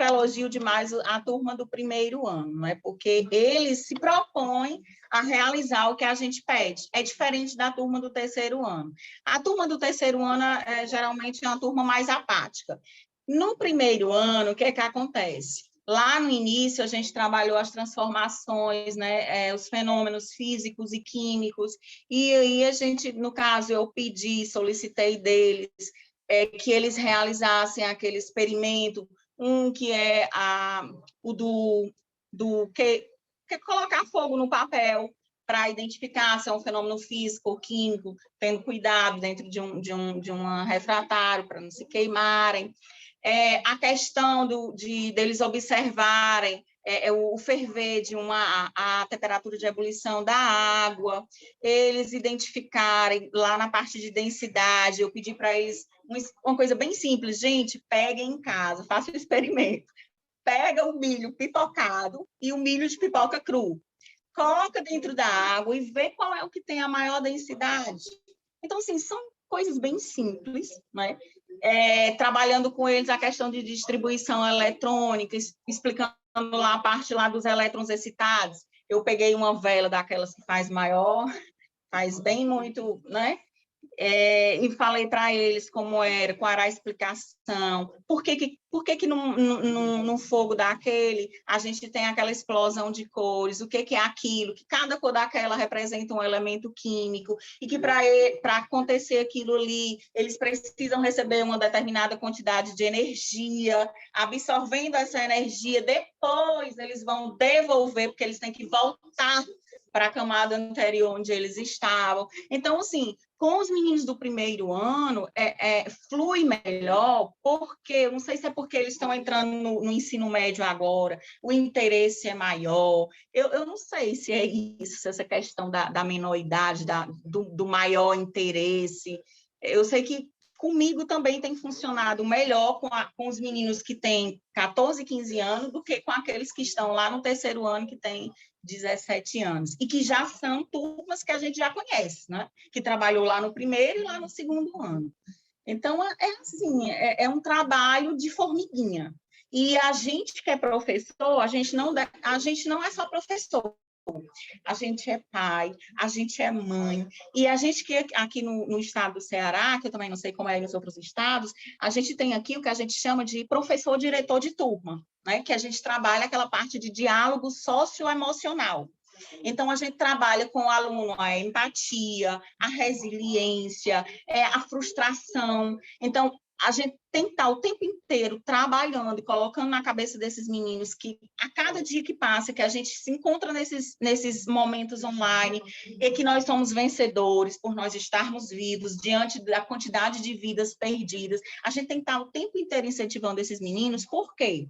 elogio demais a turma do primeiro ano, né? Porque eles se propõem a realizar o que a gente pede. É diferente da turma do terceiro ano. A turma do terceiro ano geralmente é uma turma mais apática. No primeiro ano, o que é que acontece? Lá no início, a gente trabalhou as transformações, né? Os fenômenos físicos e químicos, e aí a gente, no caso, eu solicitei deles que eles realizassem aquele experimento, que é o do que colocar fogo no papel para identificar se é um fenômeno físico ou químico, tendo cuidado dentro de um refratário para não se queimarem. A questão deles observarem o ferver a temperatura de ebulição da água, eles identificarem lá na parte de densidade, eu pedi para eles uma coisa bem simples, gente, peguem em casa, façam o experimento, pega o milho pipocado e o milho de pipoca cru, coloca dentro da água e vê qual é o que tem a maior densidade. Então, assim, são coisas bem simples, né? Trabalhando com eles a questão de distribuição eletrônica, explicando lá a parte lá dos elétrons excitados. Eu peguei uma vela daquelas que faz maior, faz bem muito, né? E falei para eles como era, qual era a explicação, por que no fogo daquele a gente tem aquela explosão de cores, o que é aquilo, que cada cor daquela representa um elemento químico, e que para acontecer aquilo ali, eles precisam receber uma determinada quantidade de energia, absorvendo essa energia, depois eles vão devolver, porque eles têm que voltar para a camada anterior onde eles estavam. Então, assim, com os meninos do primeiro ano, flui melhor, porque, não sei se é porque eles estão entrando no ensino médio agora, o interesse é maior, eu não sei se é isso, se essa questão da menoridade, do maior interesse. Eu sei que comigo também tem funcionado melhor com os meninos que têm 14, 15 anos do que com aqueles que estão lá no terceiro ano, que têm 17 anos, e que já são turmas que a gente já conhece, né? Que trabalhou lá no primeiro e lá no segundo ano. Então, assim, um trabalho de formiguinha. E a gente que é professor, a gente não é só professor, a gente é pai, a gente é mãe, e a gente que aqui no estado do Ceará, que eu também não sei como é nos outros estados, a gente tem aqui o que a gente chama de professor-diretor de turma, né? Que a gente trabalha aquela parte de diálogo socioemocional. Então, a gente trabalha com o aluno a empatia, a resiliência, a frustração. Então, a gente tem que estar o tempo inteiro trabalhando e colocando na cabeça desses meninos que, a cada dia que passa, que a gente se encontra nesses momentos online, e que nós somos vencedores por nós estarmos vivos diante da quantidade de vidas perdidas. A gente tem que estar o tempo inteiro incentivando esses meninos. Por quê?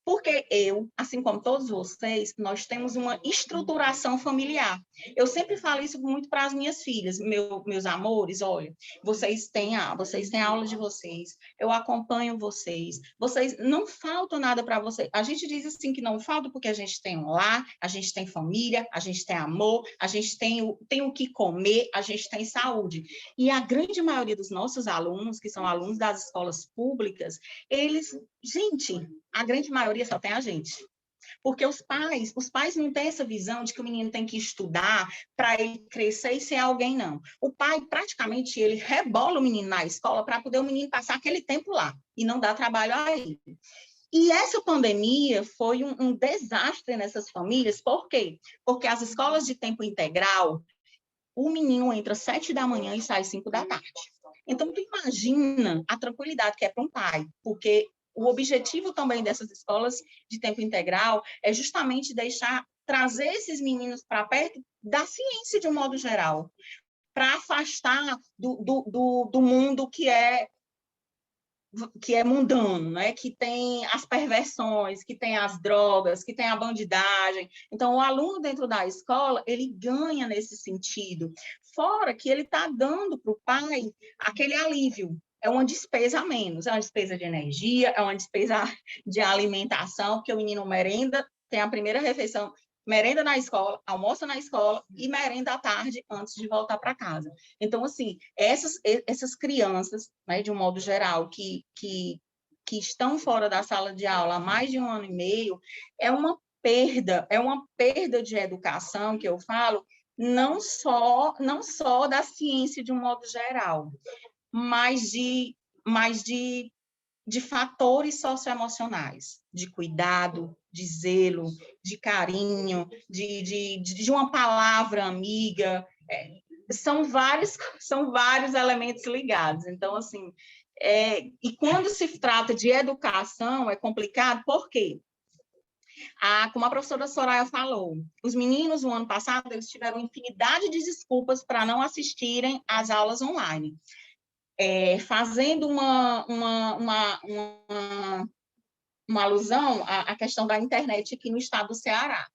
Porque eu, assim como todos vocês, nós temos uma estruturação familiar. Eu sempre falo isso muito para as minhas filhas, meus amores, olha, vocês têm aula de vocês, eu acompanho vocês não falta nada para vocês. A gente diz assim que não falta porque a gente tem um lar, a gente tem família, a gente tem amor, a gente tem o que comer, a gente tem saúde. E a grande maioria dos nossos alunos, que são alunos das escolas públicas, gente, a grande maioria só tem a gente. Porque os pais não têm essa visão de que o menino tem que estudar para ele crescer e ser alguém, não. O pai, praticamente, ele rebola o menino na escola para poder o menino passar aquele tempo lá e não dar trabalho a ele. E essa pandemia foi um desastre nessas famílias. Por quê? Porque as escolas de tempo integral, o menino entra às 7 da manhã e sai às 5 da tarde. Então, tu imagina a tranquilidade que é para um pai, porque o objetivo também dessas escolas de tempo integral é justamente trazer esses meninos para perto da ciência de um modo geral, para afastar do mundo que é mundano, né? Que tem as perversões, que tem as drogas, que tem a bandidagem. Então, o aluno dentro da escola, ele ganha nesse sentido. Fora que ele está dando para o pai aquele alívio. É uma despesa a menos, é uma despesa de energia, é uma despesa de alimentação, porque o menino merenda, tem a primeira refeição, merenda na escola, almoça na escola e merenda à tarde antes de voltar para casa. Então, assim, essas crianças, né, de um modo geral, que que estão fora da sala de aula há mais de 1 ano e meio, é uma perda de educação, que eu falo, não só da ciência de um modo geral, mas de fatores socioemocionais, de cuidado, de zelo, de carinho, de uma palavra amiga. São vários elementos ligados. Então, assim, e quando se trata de educação, é complicado, por quê? Como a professora Soraya falou, os meninos, no ano passado, eles tiveram infinidade de desculpas para não assistirem às aulas online. Fazendo uma alusão à questão da internet aqui no estado do Ceará.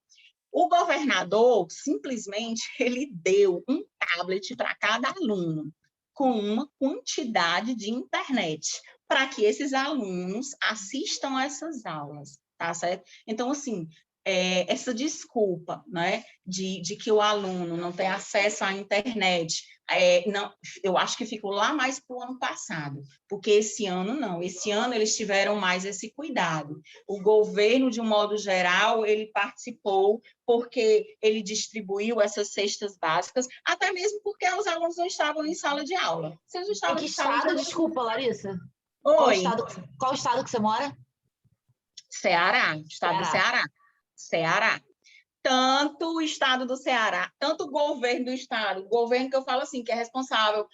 O governador, simplesmente, ele deu um tablet para cada aluno, com uma quantidade de internet, para que esses alunos assistam a essas aulas, tá certo? Então, assim, essa desculpa, né, de que o aluno não tem acesso à internet, não, eu acho que ficou lá mais para o ano passado, porque esse ano não, esse ano eles tiveram mais esse cuidado. O governo, de um modo geral, ele participou porque ele distribuiu essas cestas básicas, até mesmo porque os alunos não estavam em sala de aula. Vocês estavam em estado? Desculpa, Larissa. Oi. Qual estado que você mora? Ceará, estado do Ceará. Tanto o estado do Ceará, tanto o governo do estado, o governo que eu falo assim, que é responsável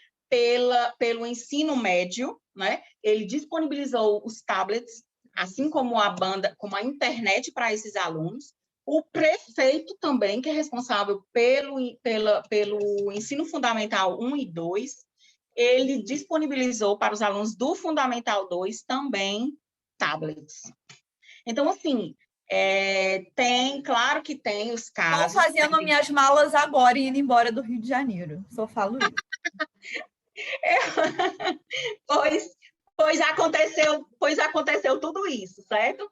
pelo ensino médio, né? Ele disponibilizou os tablets, assim como como a internet para esses alunos. O prefeito também, que é responsável pelo ensino fundamental 1 e 2, ele disponibilizou para os alunos do Fundamental 2 também tablets. Então, assim, claro que tem os casos... Estou fazendo minhas malas agora e indo embora do Rio de Janeiro. Só falo isso. Pois aconteceu tudo isso, certo?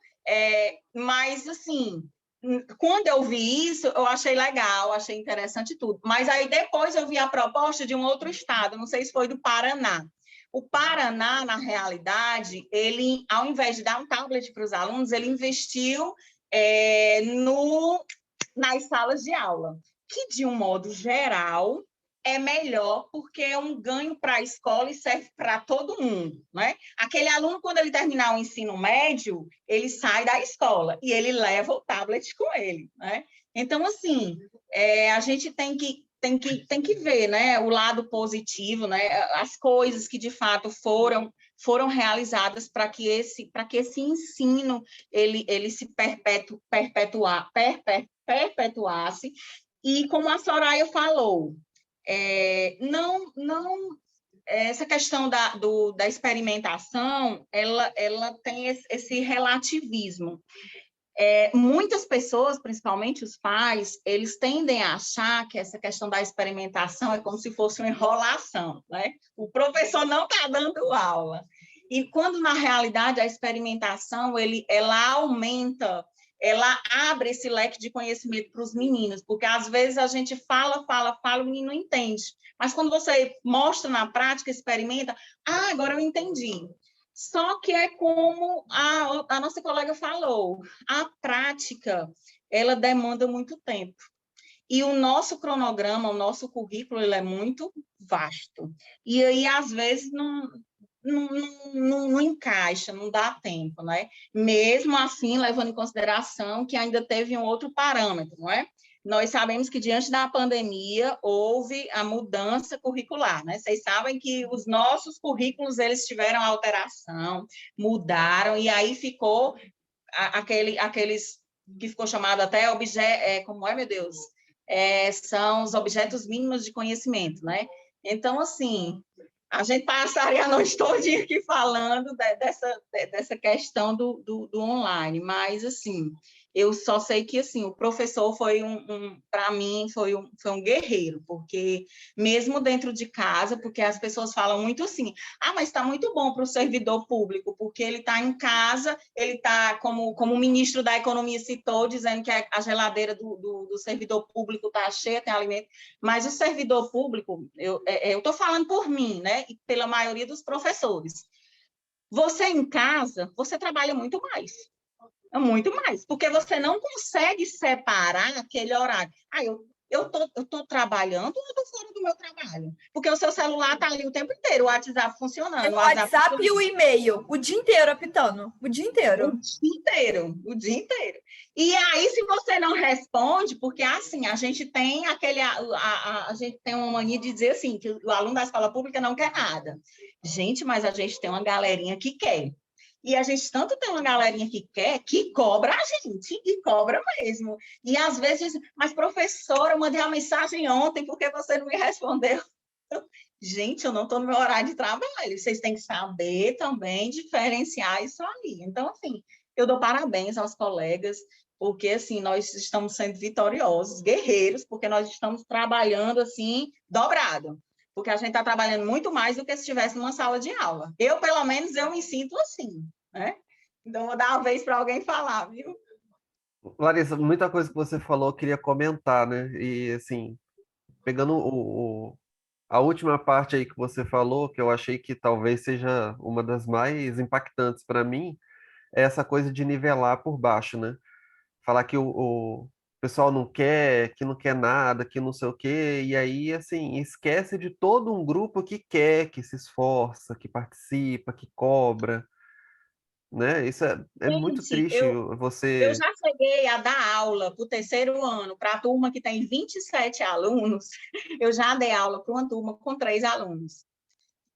Mas, assim, quando eu vi isso, eu achei legal, achei interessante tudo. Mas aí depois eu vi a proposta de um outro estado, não sei se foi do Paraná. O Paraná, na realidade, ele, ao invés de dar um tablet para os alunos, ele investiu nas salas de aula, que, de um modo geral, é melhor porque é um ganho para a escola e serve para todo mundo, né? Aquele aluno, quando ele terminar o ensino médio, ele sai da escola e ele leva o tablet com ele, né? Então, assim, a gente tem que ver, né, o lado positivo, né, as coisas que de fato foram realizadas para que esse ensino ele se perpetuasse. E como a Soraya falou, essa questão da experimentação, ela tem esse relativismo. Muitas pessoas, principalmente os pais, eles tendem a achar que essa questão da experimentação é como se fosse uma enrolação, né? O professor não está dando aula. E quando, na realidade, a experimentação, ela aumenta, ela abre esse leque de conhecimento para os meninos, porque, às vezes, a gente fala, o menino não entende. Mas, quando você mostra na prática, experimenta, agora eu entendi. Só que é como a nossa colega falou, a prática, ela demanda muito tempo. E o nosso cronograma, o nosso currículo, ele é muito vasto. E aí, às vezes, não encaixa, não dá tempo, né? Mesmo assim, levando em consideração que ainda teve um outro parâmetro, não é? Nós sabemos que, diante da pandemia, houve a mudança curricular, né? Vocês sabem que os nossos currículos, eles tiveram alteração, mudaram, e aí ficou aqueles que ficou chamado até como é, meu Deus? São os objetos mínimos de conhecimento, né? Então, assim, a gente passaria a noite toda aqui falando dessa questão do online, mas, assim, eu só sei que, assim, o professor foi para mim, foi um guerreiro, porque mesmo dentro de casa, porque as pessoas falam muito assim, mas está muito bom para o servidor público, porque ele está em casa, ele está, como o ministro da Economia citou, dizendo que a geladeira do servidor público está cheia, tem alimento, mas o servidor público, eu estou falando por mim, né, e pela maioria dos professores, Você em casa, você trabalha muito mais. Muito mais, porque você não consegue separar aquele horário. Eu tô trabalhando ou eu tô fora do meu trabalho? Porque o seu celular tá ali o tempo inteiro, o WhatsApp funcionando. O WhatsApp e o e-mail, o dia inteiro apitando, o dia inteiro. O dia inteiro. E aí, se você não responde, porque assim, a gente tem a gente tem uma mania de dizer assim, que o aluno da escola pública não quer nada. Gente, mas a gente tem uma galerinha que quer. E a gente tanto tem uma galerinha que quer, que cobra a gente, e cobra mesmo. E às vezes, mas professora, eu mandei uma mensagem ontem, porque você não me respondeu? Gente, eu não estou no meu horário de trabalho. Vocês têm que saber também diferenciar isso ali. Então, assim, eu dou parabéns aos colegas, porque, assim, nós estamos sendo vitoriosos, guerreiros, porque nós estamos trabalhando, assim, dobrado. Porque a gente está trabalhando muito mais do que se estivesse numa sala de aula. Eu, pelo menos, eu me sinto assim, né? Então, vou dar uma vez para alguém falar, viu? Larissa, muita coisa que você falou, eu queria comentar, né? E, assim, pegando a última parte aí que você falou, que eu achei que talvez seja uma das mais impactantes para mim, é essa coisa de nivelar por baixo, né? Falar que o pessoal não quer, que não quer nada, que não sei o quê, e aí, assim, esquece de todo um grupo que quer, que se esforça, que participa, que cobra, né? Isso é muito Gente, triste eu você... já cheguei a dar aula para o terceiro ano, para a turma que tem 27 alunos, eu já dei aula para uma turma com 3 alunos.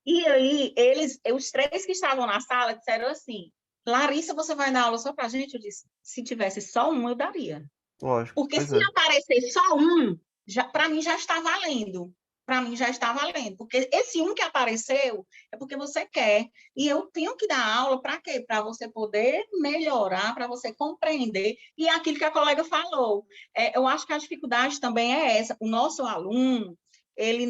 E aí, os 3 que estavam na sala disseram assim, Larissa, você vai dar aula só para a gente? Eu disse, se tivesse só um, eu daria. Lógico, Porque pois se é. aparecer só um, para mim já está valendo. Para mim já está valendo. Porque esse um que apareceu é porque você quer. E eu tenho que dar aula para quê? Para você poder melhorar, para você compreender. E é aquilo que a colega falou. Eu acho que a dificuldade também é essa. O nosso aluno, ele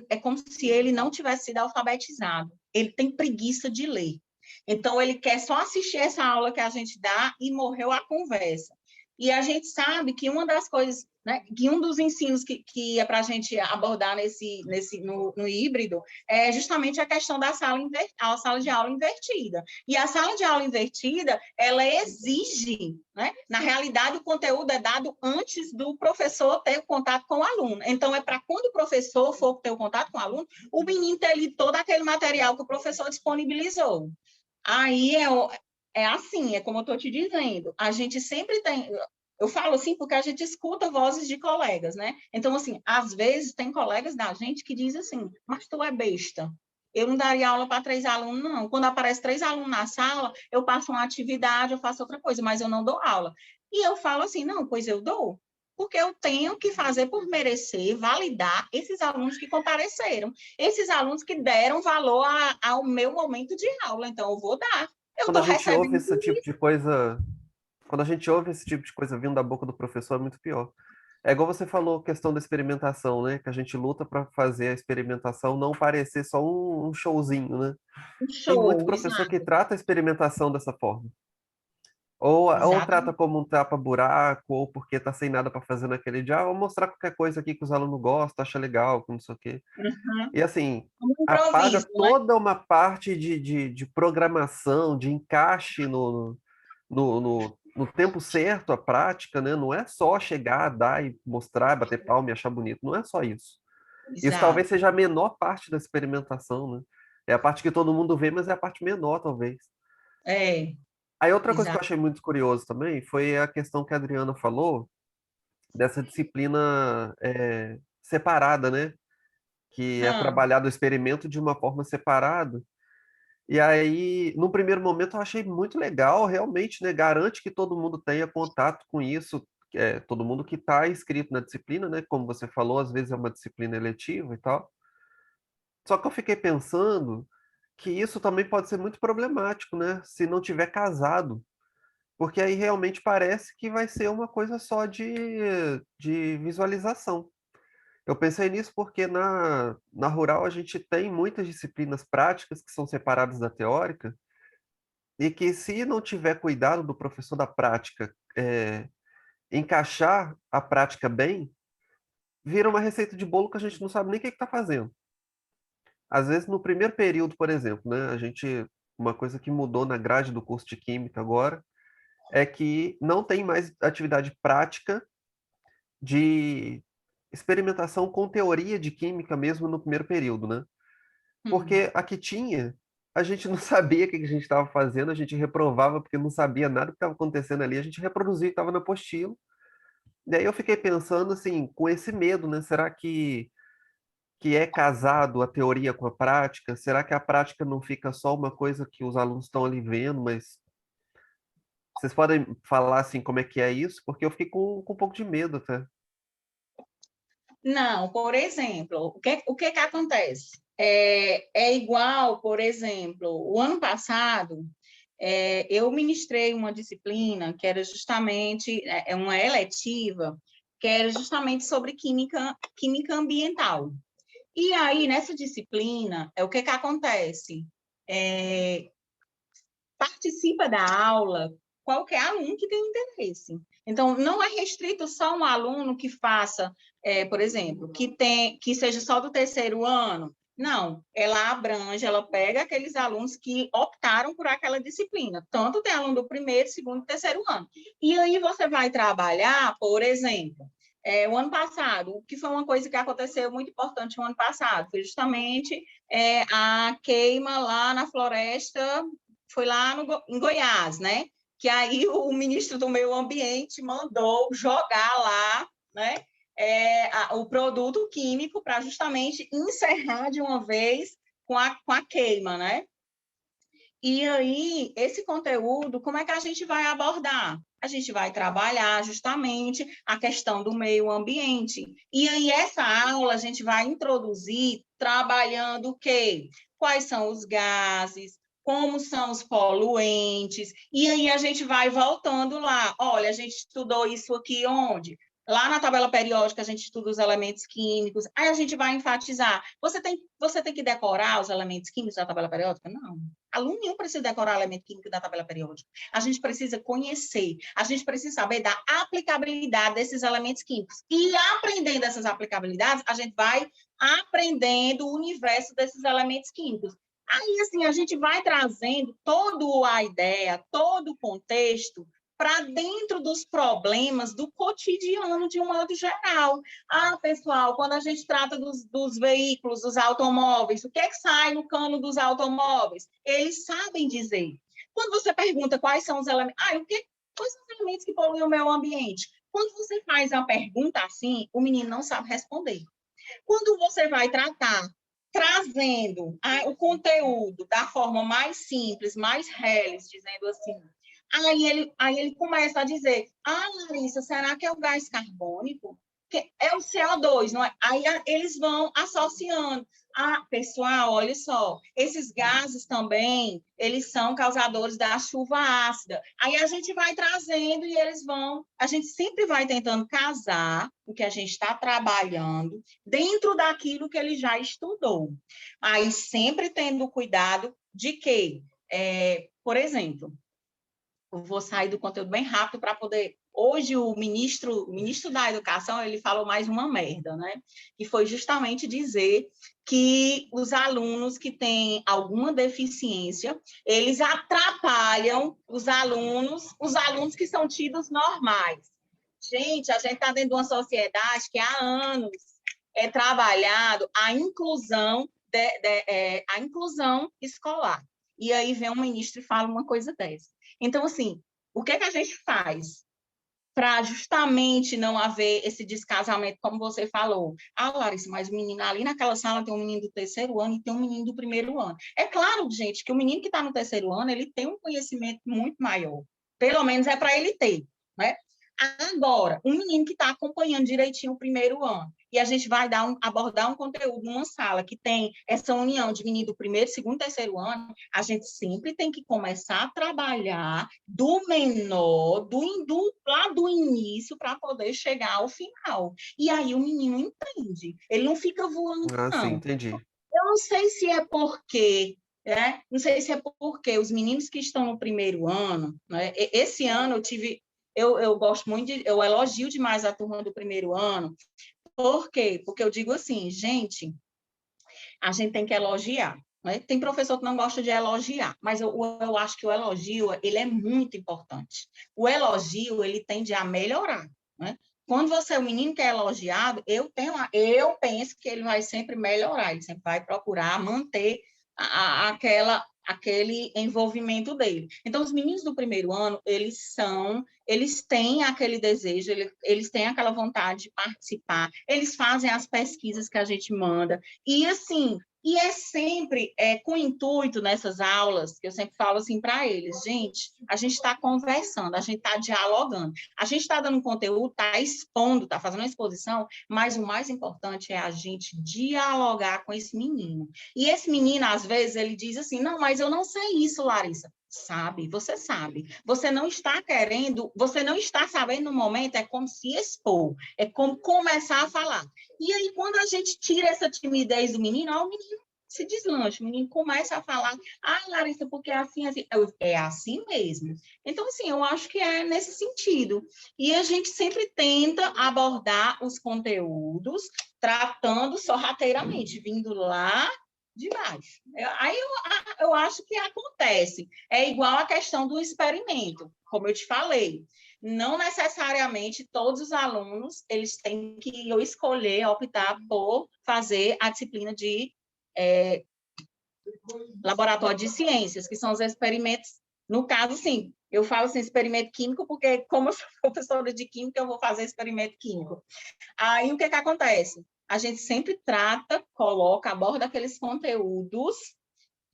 é como se ele não tivesse sido alfabetizado. Ele tem preguiça de ler. Então, ele quer só assistir essa aula que a gente dá e morreu a conversa. E a gente sabe que uma das coisas, né, que um dos ensinos que é para a gente abordar no híbrido é justamente a questão da a sala de aula invertida. E a sala de aula invertida, ela exige, né? Na realidade, o conteúdo é dado antes do professor ter o contato com o aluno. Então, é para quando o professor for ter o contato com o aluno, o menino ter lido todo aquele material que o professor disponibilizou. Aí é assim, é como eu estou te dizendo, a gente sempre tem, eu falo assim porque a gente escuta vozes de colegas, né? Então, assim, às vezes tem colegas da gente que dizem assim, mas tu é besta, eu não daria aula para 3 alunos, não. Quando aparece 3 alunos na sala, eu passo uma atividade, eu faço outra coisa, mas eu não dou aula. E eu falo assim, não, pois eu dou, porque eu tenho que fazer por merecer, validar esses alunos que compareceram, esses alunos que deram valor ao meu momento de aula, então eu vou dar. Eu Quando a estou gente ouve recebendo esse tipo de coisa, quando a gente ouve esse tipo de coisa vindo da boca do professor, é muito pior. É igual você falou, questão da experimentação, né? Que a gente luta para fazer a experimentação não parecer só um showzinho, né? um Tem muito show, professor que exato, trata a experimentação dessa forma. Ou exato. trata como um tapa-buraco, ou porque tá sem nada para fazer naquele dia, vou mostrar qualquer coisa aqui que os alunos gostam, acham legal, que não sei o quê. Uhum. E assim, Um apaga improviso, né? toda uma parte de programação, de encaixe no tempo certo, a prática, né? Não é só chegar, dar e mostrar, bater palma e achar bonito. Não é só isso. Isso talvez Exato. seja a menor parte da experimentação, né? É a parte que todo mundo vê, mas é a parte menor, talvez. É, Aí outra coisa que eu exato. achei muito curioso também foi a questão que a Adriana falou dessa disciplina separada, né? Que é Hum. trabalhar do experimento de uma forma separada. E aí, no primeiro momento, eu achei muito legal, realmente, né? Garante que todo mundo tenha contato com isso, todo mundo que está inscrito na disciplina, né? Como você falou, às vezes é uma disciplina eletiva e tal. Só que eu fiquei pensando que isso também pode ser muito problemático, né? Se não tiver casado, porque aí realmente parece que vai ser uma coisa só de visualização. Eu pensei nisso porque na rural a gente tem muitas disciplinas práticas que são separadas da teórica, e que se não tiver cuidado do professor da prática encaixar a prática bem, vira uma receita de bolo que a gente não sabe nem o que está fazendo. Às vezes, no primeiro período, por exemplo, né, a gente uma coisa que mudou na grade do curso de Química agora, é que não tem mais atividade prática de experimentação com teoria de química mesmo no primeiro período, né? Porque a que tinha, a gente não sabia o que a gente estava fazendo, a gente reprovava porque não sabia nada do que estava acontecendo ali, a gente reproduzia o que estava na apostila. E aí eu fiquei pensando assim, com esse medo, né? Será que é casado a teoria com a prática? Será que a prática não fica só uma coisa que os alunos estão ali vendo, mas vocês podem falar assim como é que é isso? Porque eu fiquei com um pouco de medo até. Não, por exemplo, o que acontece? É igual, por exemplo, o ano passado, eu ministrei uma disciplina que era justamente uma eletiva, que era justamente sobre química ambiental. E aí, nessa disciplina, o que acontece? Participa da aula qualquer aluno que tenha interesse. Então, não é restrito só um aluno que faça, por exemplo, que seja só do terceiro ano. Não, ela abrange, ela pega aqueles alunos que optaram por aquela disciplina. Tanto tem aluno do primeiro, segundo e terceiro ano. E aí você vai trabalhar, por exemplo, o ano passado, que foi uma coisa que aconteceu muito importante no ano passado, foi justamente a queima lá na floresta, foi lá em Goiás, né? Que aí o ministro do Meio Ambiente mandou jogar lá, né? O produto químico para justamente encerrar de uma vez com a queima, né? E aí, esse conteúdo, como é que a gente vai abordar? A gente vai trabalhar justamente a questão do meio ambiente. E aí, essa aula, a gente vai introduzir trabalhando o quê? Quais são os gases, como são os poluentes, e aí a gente vai voltando lá. Olha, a gente estudou isso aqui onde? Lá na tabela periódica, a gente estuda os elementos químicos, aí a gente vai enfatizar. Você tem que decorar os elementos químicos da tabela periódica? Não. Aluno nenhum precisa decorar o elemento químico da tabela periódica. A gente precisa conhecer, a gente precisa saber da aplicabilidade desses elementos químicos. E aprendendo essas aplicabilidades, a gente vai aprendendo o universo desses elementos químicos. Aí, assim, a gente vai trazendo toda a ideia, todo o contexto para dentro dos problemas do cotidiano de um modo geral. Pessoal, quando a gente trata dos veículos, dos automóveis, o que é que sai no cano dos automóveis? Eles sabem dizer. Quando você pergunta quais são os elementos, quais são os elementos que poluem o meio ambiente? Quando você faz uma pergunta assim, o menino não sabe responder. Quando você vai trazendo o conteúdo da forma mais simples, mais reles, dizendo assim, aí ele começa a dizer, Larissa, será que é o gás carbônico? Que é o CO2, não é? Aí eles vão associando. Pessoal, olha só, esses gases também, eles são causadores da chuva ácida. Aí a gente vai trazendo e a gente sempre vai tentando casar o que a gente está trabalhando dentro daquilo que ele já estudou. Aí sempre tendo cuidado de que, por exemplo, eu vou sair do conteúdo bem rápido para poder... Hoje, o ministro da Educação, ele falou mais uma merda, né? Que foi justamente dizer que os alunos que têm alguma deficiência, eles atrapalham os alunos que são tidos normais. Gente, a gente está dentro de uma sociedade que há anos é trabalhado a inclusão escolar. E aí vem um ministro e fala uma coisa dessa. Então, assim, o que é que a gente faz para justamente não haver esse descasamento, como você falou? Larissa, mas o menino ali naquela sala tem um menino do terceiro ano e tem um menino do primeiro ano. É claro, gente, que o menino que está no terceiro ano, ele tem um conhecimento muito maior. Pelo menos é para ele ter, né? Agora, um menino que está acompanhando direitinho o primeiro ano, e a gente vai abordar um conteúdo numa sala que tem essa união de menino do primeiro, segundo, terceiro ano, a gente sempre tem que começar a trabalhar do menor, lá do início, para poder chegar ao final. E aí o menino entende, ele não fica voando, não. Sim, entendi. Eu não sei se é porque... Não sei se é porque os meninos que estão no primeiro ano, né? Esse ano eu tive... Eu gosto muito, eu elogio demais a turma do primeiro ano. Por quê? Porque eu digo assim, gente, a gente tem que elogiar. né? Tem professor que não gosta de elogiar, mas eu acho que o elogio, ele é muito importante. O elogio, ele tende a melhorar, né? Quando você é um menino que é elogiado, eu penso que ele vai sempre melhorar, ele sempre vai procurar manter aquele envolvimento dele. Então, os meninos do primeiro ano, eles têm aquele desejo, eles têm aquela vontade de participar, eles fazem as pesquisas que a gente manda, e assim, e é sempre com o intuito nessas aulas, que eu sempre falo assim para eles, gente, a gente está conversando, a gente está dialogando, a gente está dando conteúdo, está expondo, está fazendo uma exposição, mas o mais importante é a gente dialogar com esse menino. E esse menino, às vezes, ele diz assim, não, mas eu não sei isso, Larissa. Sabe, você sabe. Você não está querendo, você não está sabendo no momento, é como se expor, é como começar a falar. E aí, quando a gente tira essa timidez do menino, o menino se deslancha, o menino começa a falar, Larissa, porque é assim, assim. É assim mesmo. Então, assim, eu acho que é nesse sentido. E a gente sempre tenta abordar os conteúdos tratando sorrateiramente, vindo lá de baixo. Aí eu acho que acontece. É igual a questão do experimento, como eu te falei. Não necessariamente todos os alunos eles têm que escolher, optar por fazer a disciplina de laboratório de ciências, que são os experimentos. No caso, sim, eu falo assim, experimento químico, porque como eu sou professora de química, eu vou fazer experimento químico. Aí, o que acontece? A gente sempre trata, aborda aqueles conteúdos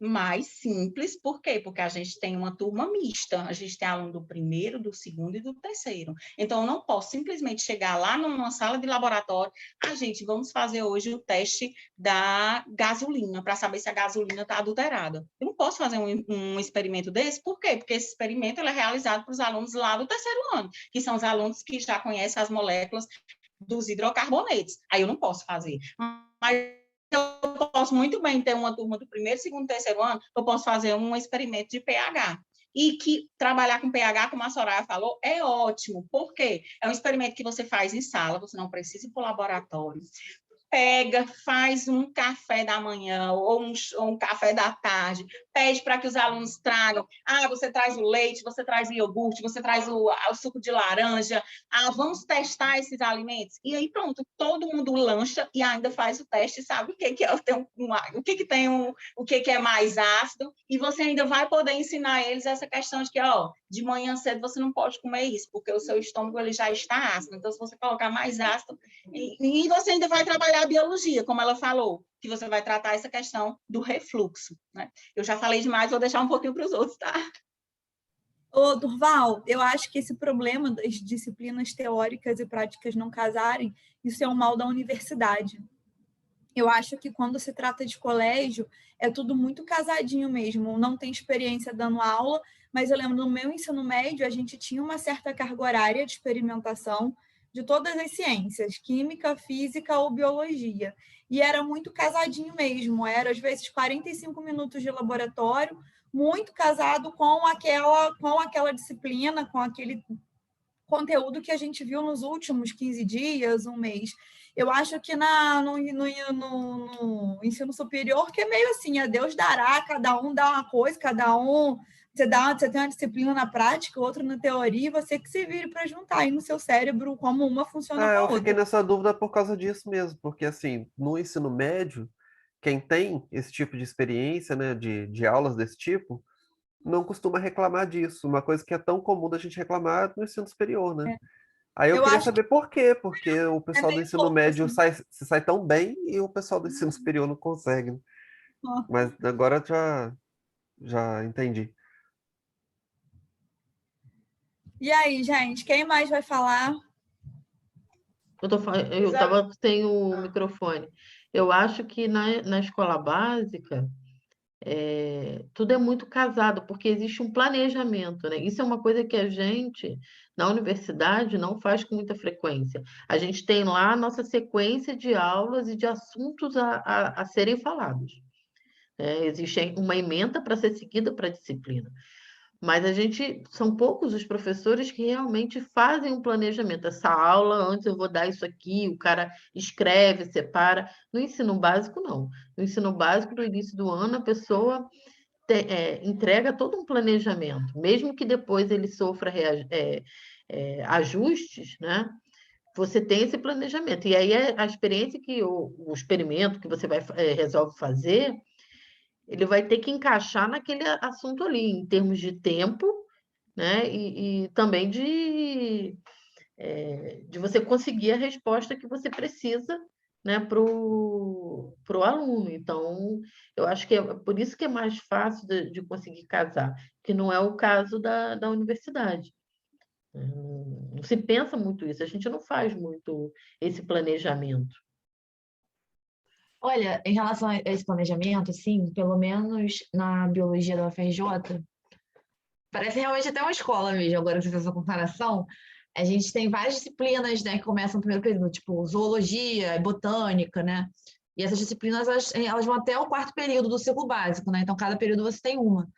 mais simples, por quê? Porque a gente tem uma turma mista, a gente tem aluno do primeiro, do segundo e do terceiro. Então, eu não posso simplesmente chegar lá numa sala de laboratório, gente, vamos fazer hoje o teste da gasolina, para saber se a gasolina está adulterada. Eu não posso fazer um experimento desse, por quê? Porque esse experimento ele é realizado para os alunos lá do terceiro ano, que são os alunos que já conhecem as moléculas dos hidrocarbonetos. Aí eu não posso fazer. Mas eu posso muito bem ter uma turma do primeiro, segundo, terceiro ano, eu posso fazer um experimento de pH. E que trabalhar com pH, como a Soraya falou, é ótimo. Por quê? É um experimento que você faz em sala, você não precisa ir para o laboratório. Pega, faz um café da manhã ou um café da tarde, pede para que os alunos tragam. Você traz o leite, você traz o iogurte, você traz o suco de laranja. Vamos testar esses alimentos. E aí, pronto, todo mundo lancha e ainda faz o teste, sabe o que é mais ácido, e você ainda vai poder ensinar eles essa questão de que, de manhã cedo você não pode comer isso, porque o seu estômago ele já está ácido. Então, se você colocar mais ácido, e você ainda vai trabalhar a biologia, como ela falou, que você vai tratar essa questão do refluxo, né? Eu já falei demais, vou deixar um pouquinho para os outros, tá? Ô, Durval, eu acho que esse problema das disciplinas teóricas e práticas não casarem, isso é um mal da universidade. Eu acho que quando se trata de colégio, é tudo muito casadinho mesmo. Não tem experiência dando aula, mas eu lembro no meu ensino médio, a gente tinha uma certa carga horária de experimentação de todas as ciências, química, física ou biologia. E era muito casadinho mesmo, era às vezes 45 minutos de laboratório, muito casado com aquela disciplina, com aquele conteúdo que a gente viu nos últimos 15 dias, um mês. Eu acho que no ensino superior, que é meio assim, a Deus dará, cada um dá uma coisa, cada um... Você tem uma disciplina na prática, outra na teoria, e você que se vire para juntar aí no seu cérebro como uma funciona com a outra. Eu fiquei nessa dúvida por causa disso mesmo, porque assim, no ensino médio, quem tem esse tipo de experiência, né, de aulas desse tipo, não costuma reclamar disso. Uma coisa que é tão comum da gente reclamar no ensino superior, né? Aí eu queria saber por quê, porque o pessoal do ensino médio se sai tão bem e o pessoal do ensino superior não consegue, né? Mas agora já entendi. E aí, gente, quem mais vai falar? Eu estava sem o microfone. Eu acho que na escola básica tudo é muito casado, porque existe um planejamento, né? Isso é uma coisa que a gente, na universidade, não faz com muita frequência. A gente tem lá a nossa sequência de aulas e de assuntos a serem falados. Existe uma ementa para ser seguida para a disciplina. Mas são poucos os professores que realmente fazem um planejamento. Essa aula, antes eu vou dar isso aqui, o cara escreve, separa. No ensino básico, não. No ensino básico, no início do ano, a pessoa entrega todo um planejamento, mesmo que depois ele sofra ajustes, né? Você tem esse planejamento. E aí a experiência o experimento que você resolve fazer, ele vai ter que encaixar naquele assunto ali, em termos de tempo, né? E também de você conseguir a resposta que você precisa, né, para o aluno. Então, eu acho que é por isso que é mais fácil de conseguir casar, que não é o caso da universidade. Não se pensa muito isso, a gente não faz muito esse planejamento. Olha, em relação a esse planejamento, assim, pelo menos na biologia da UFRJ, parece realmente até uma escola mesmo, agora que você fez essa comparação. A gente tem várias disciplinas, né, que começam no primeiro período, tipo zoologia, botânica, né? E essas disciplinas, elas vão até o quarto período do ciclo básico, né? Então, cada período você tem uma.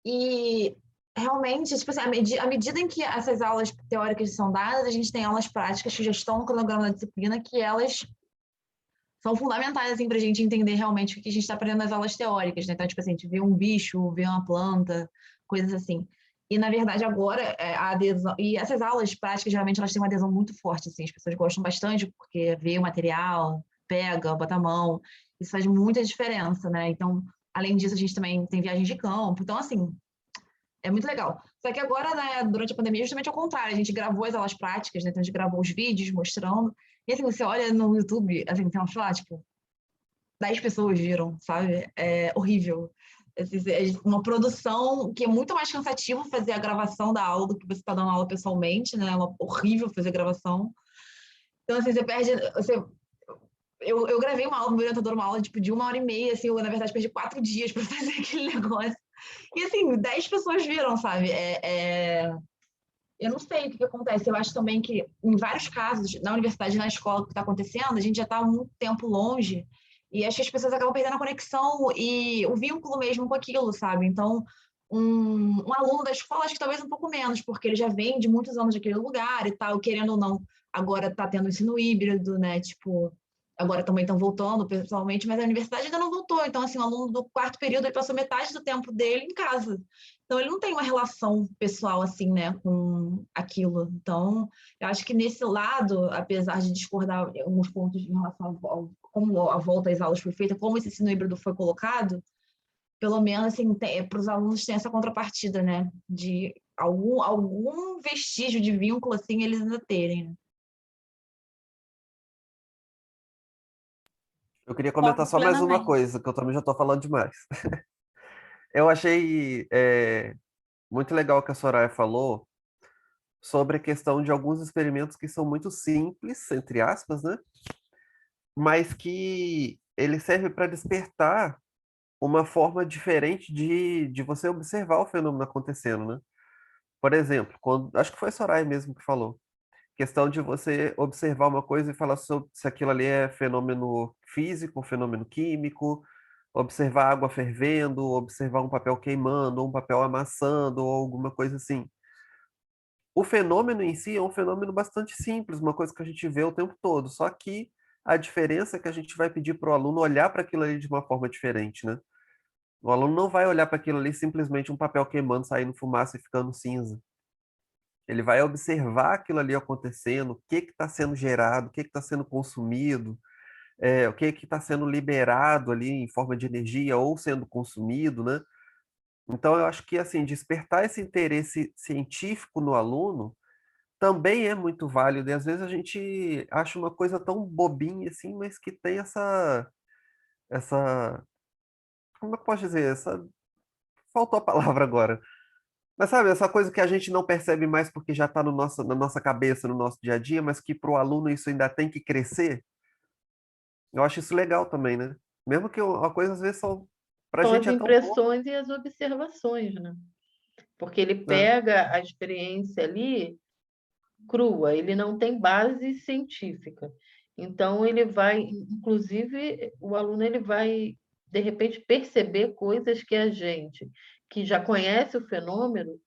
E realmente, tipo assim, à medida em que essas aulas teóricas são dadas, a gente tem aulas práticas que já estão no cronograma da disciplina, que elas são fundamentais assim, para a gente entender realmente o que a gente está aprendendo nas aulas teóricas, né? Então, tipo assim, a gente vê um bicho, vê uma planta, coisas assim. E, na verdade, agora, a adesão... E essas aulas práticas, geralmente, elas têm uma adesão muito forte, assim. As pessoas gostam bastante, porque vê o material, pega, bota a mão. Isso faz muita diferença, né? Então, além disso, a gente também tem viagens de campo. Então, assim, é muito legal. Só que agora, né, durante a pandemia, justamente ao contrário. A gente gravou as aulas práticas, né? Então, a gente gravou os vídeos mostrando. E, assim, você olha no YouTube, assim, tem uma, tipo, 10 pessoas viram, sabe? É horrível. É uma produção que é muito mais cansativo fazer a gravação da aula do que você está dando aula pessoalmente, né? É horrível fazer gravação. Então, assim, você perde... Eu gravei uma aula, meu orientador, uma aula tipo, de 1h30, assim, eu, na verdade, perdi 4 dias para fazer aquele negócio. E, assim, 10 pessoas viram, sabe? Eu não sei o que acontece. Eu acho também que, em vários casos, na universidade e na escola, o que está acontecendo, a gente já está há muito tempo longe e acho que as pessoas acabam perdendo a conexão e o vínculo mesmo com aquilo, sabe? Então, um aluno da escola, acho que talvez um pouco menos, porque ele já vem de muitos anos daquele lugar e tal, querendo ou não, agora está tendo ensino híbrido, né? Tipo, agora também estão voltando pessoalmente, mas a universidade ainda não voltou. Então, assim, o aluno do quarto período, ele passou metade do tempo dele em casa. Então, ele não tem uma relação pessoal, assim, né, com aquilo. Então, eu acho que nesse lado, apesar de discordar em alguns pontos em relação ao como a volta às aulas foi feita, como esse ensino híbrido foi colocado, pelo menos, assim, para os alunos tem essa contrapartida, né, de algum vestígio de vínculo, assim, eles ainda terem, né? Eu queria comentar só mais uma Plenamente. coisa, que eu também já estou falando demais. Eu achei muito legal o que a Soraya falou sobre a questão de alguns experimentos que são muito simples, entre aspas, né? Mas que ele serve para despertar uma forma diferente de você observar o fenômeno acontecendo, né? Por exemplo, acho que foi a Soraya mesmo que falou, questão de você observar uma coisa e falar sobre se aquilo ali é fenômeno físico, fenômeno químico, observar água fervendo, observar um papel queimando, ou um papel amassando, ou alguma coisa assim. O fenômeno em si é um fenômeno bastante simples, uma coisa que a gente vê o tempo todo, só que a diferença é que a gente vai pedir para o aluno olhar para aquilo ali de uma forma diferente, né? O aluno não vai olhar para aquilo ali simplesmente um papel queimando, saindo fumaça e ficando cinza. Ele vai observar aquilo ali acontecendo, o que está sendo gerado, o que está sendo consumido, o que está sendo liberado ali em forma de energia ou sendo consumido, né? Então, eu acho que, assim, despertar esse interesse científico no aluno também é muito válido. E às vezes a gente acha uma coisa tão bobinha assim, mas que tem essa, como é que eu posso dizer? Faltou a palavra agora. Mas sabe, essa coisa que a gente não percebe mais porque já está no na nossa cabeça, no nosso dia a dia, mas que para o aluno isso ainda tem que crescer. Eu acho isso legal também, né? Mesmo que uma coisa às vezes para a São gente as é tão pouco, impressões e as observações, né? Porque ele né? pega a experiência ali crua, ele não tem base científica. Então, ele vai, inclusive, o aluno ele vai, de repente, perceber coisas que a gente, que já conhece o fenômeno,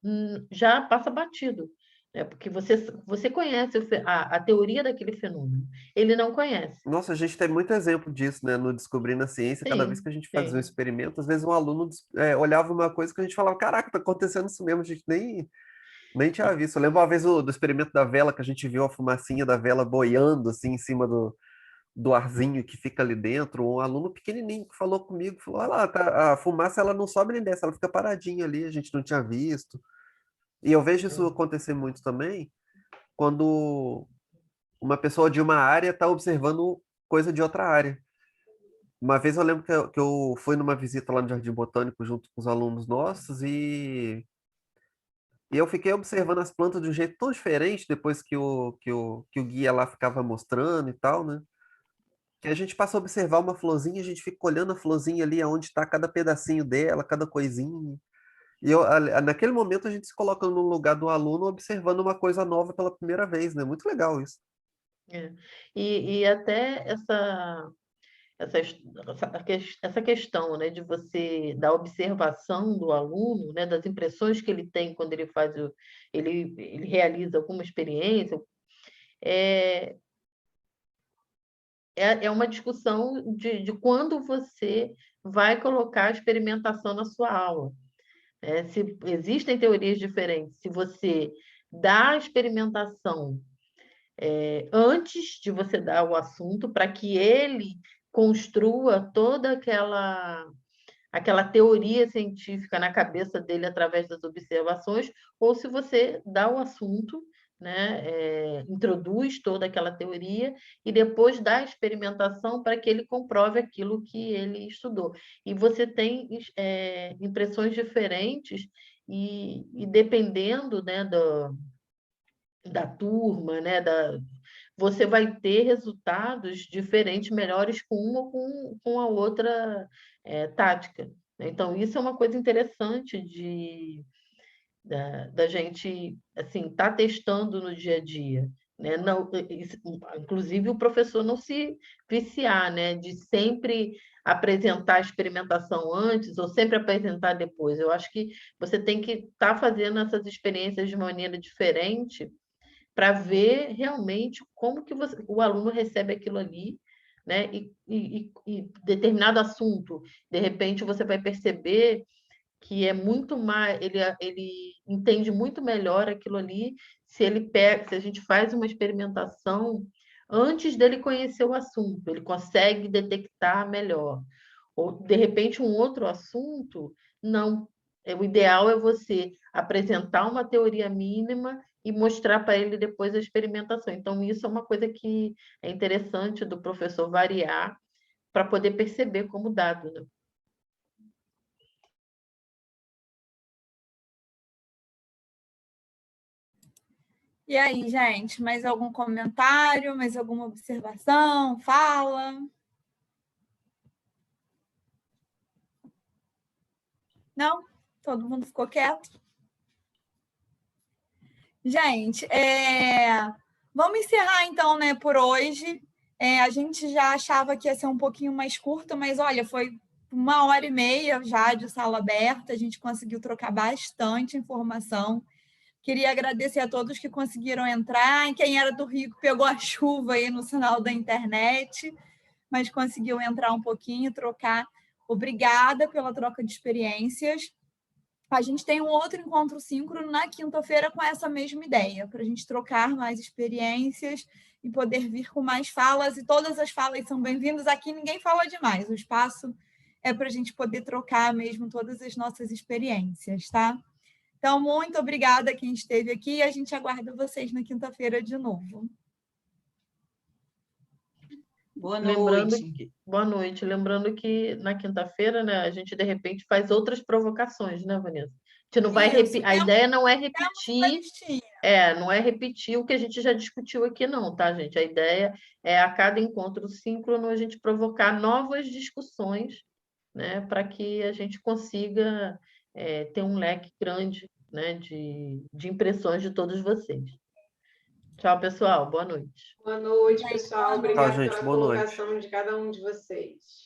já passa batido, né? Porque você conhece a teoria daquele fenômeno, ele não conhece. Nossa, a gente tem muito exemplo disso, né? No Descobrindo a Ciência, cada vez Sim, que a gente fazia um sim. experimento, às vezes um aluno olhava uma coisa que a gente falava, caraca, tá acontecendo isso mesmo, a gente nem tinha visto. Eu lembro uma vez do experimento da vela, que a gente viu a fumacinha da vela boiando, assim, em cima do arzinho que fica ali dentro. Um aluno pequenininho que falou comigo, falou, olha lá, a fumaça ela não sobe nem desce, ela fica paradinha ali, a gente não tinha visto. E eu vejo isso acontecer muito também, quando uma pessoa de uma área está observando coisa de outra área. Uma vez eu lembro que eu fui numa visita lá no Jardim Botânico junto com os alunos nossos e eu fiquei observando as plantas de um jeito tão diferente depois que o guia lá ficava mostrando e tal, né? Que a gente passa a observar uma florzinha, a gente fica olhando a florzinha ali, aonde está cada pedacinho dela, cada coisinha. E naquele momento a gente se coloca no lugar do aluno observando uma coisa nova pela primeira vez, né? Muito legal isso. É. E até essa, essa questão, né, de você, da observação do aluno, né, das impressões que ele tem quando ele ele realiza alguma experiência, é uma discussão de quando você vai colocar a experimentação na sua aula. Se existem teorias diferentes, se você dá a experimentação antes de você dar o assunto, para que ele construa toda aquela teoria científica na cabeça dele através das observações, ou se você dá o assunto, né, introduz toda aquela teoria e depois dá a experimentação para que ele comprove aquilo que ele estudou. E você tem impressões diferentes e dependendo, né, da turma, né, você vai ter resultados diferentes, melhores com uma ou com a outra tática. Então, isso é uma coisa interessante da gente assim, tá testando no dia a dia. Né? Não, inclusive, o professor não se viciar, né? De sempre apresentar a experimentação antes ou sempre apresentar depois. Eu acho que você tem que estar fazendo essas experiências de maneira diferente para ver realmente como que o aluno recebe aquilo ali, né? E determinado assunto, de repente você vai perceber que é muito mais, ele entende muito melhor aquilo ali se a gente faz uma experimentação antes dele conhecer o assunto, ele consegue detectar melhor. Ou, de repente, um outro assunto, não. O ideal é você apresentar uma teoria mínima e mostrar para ele depois a experimentação. Então, isso é uma coisa que é interessante do professor variar para poder perceber como dado, né? E aí, gente, mais algum comentário, mais alguma observação? Fala. Não? Todo mundo ficou quieto? Gente, vamos encerrar então, né, por hoje. A gente já achava que ia ser um pouquinho mais curta, mas olha, foi 1h30 já de sala aberta, a gente conseguiu trocar bastante informação. Queria agradecer a todos que conseguiram entrar. Quem era do Rio pegou a chuva aí no sinal da internet, mas conseguiu entrar um pouquinho, trocar. Obrigada pela troca de experiências. A gente tem um outro encontro síncrono na quinta-feira com essa mesma ideia, para a gente trocar mais experiências e poder vir com mais falas, e todas as falas são bem-vindas. Aqui ninguém fala demais, o espaço é para a gente poder trocar mesmo todas as nossas experiências, tá? Então, muito obrigada a quem esteve aqui e a gente aguarda vocês na quinta-feira de novo. Boa noite. Boa noite. Lembrando que na quinta-feira, né, a gente, de repente, faz outras provocações, né, Vanessa? A gente não vai repetir. A ideia não é repetir. Não é repetir o que a gente já discutiu aqui, não, tá, gente? A ideia é, a cada encontro síncrono, a gente provocar novas discussões, né, para que a gente consiga ter um leque grande, né, de impressões de todos vocês. Tchau, pessoal. Boa noite. Boa noite, pessoal. Obrigada gente, pela boa noite. colocação de cada um de vocês.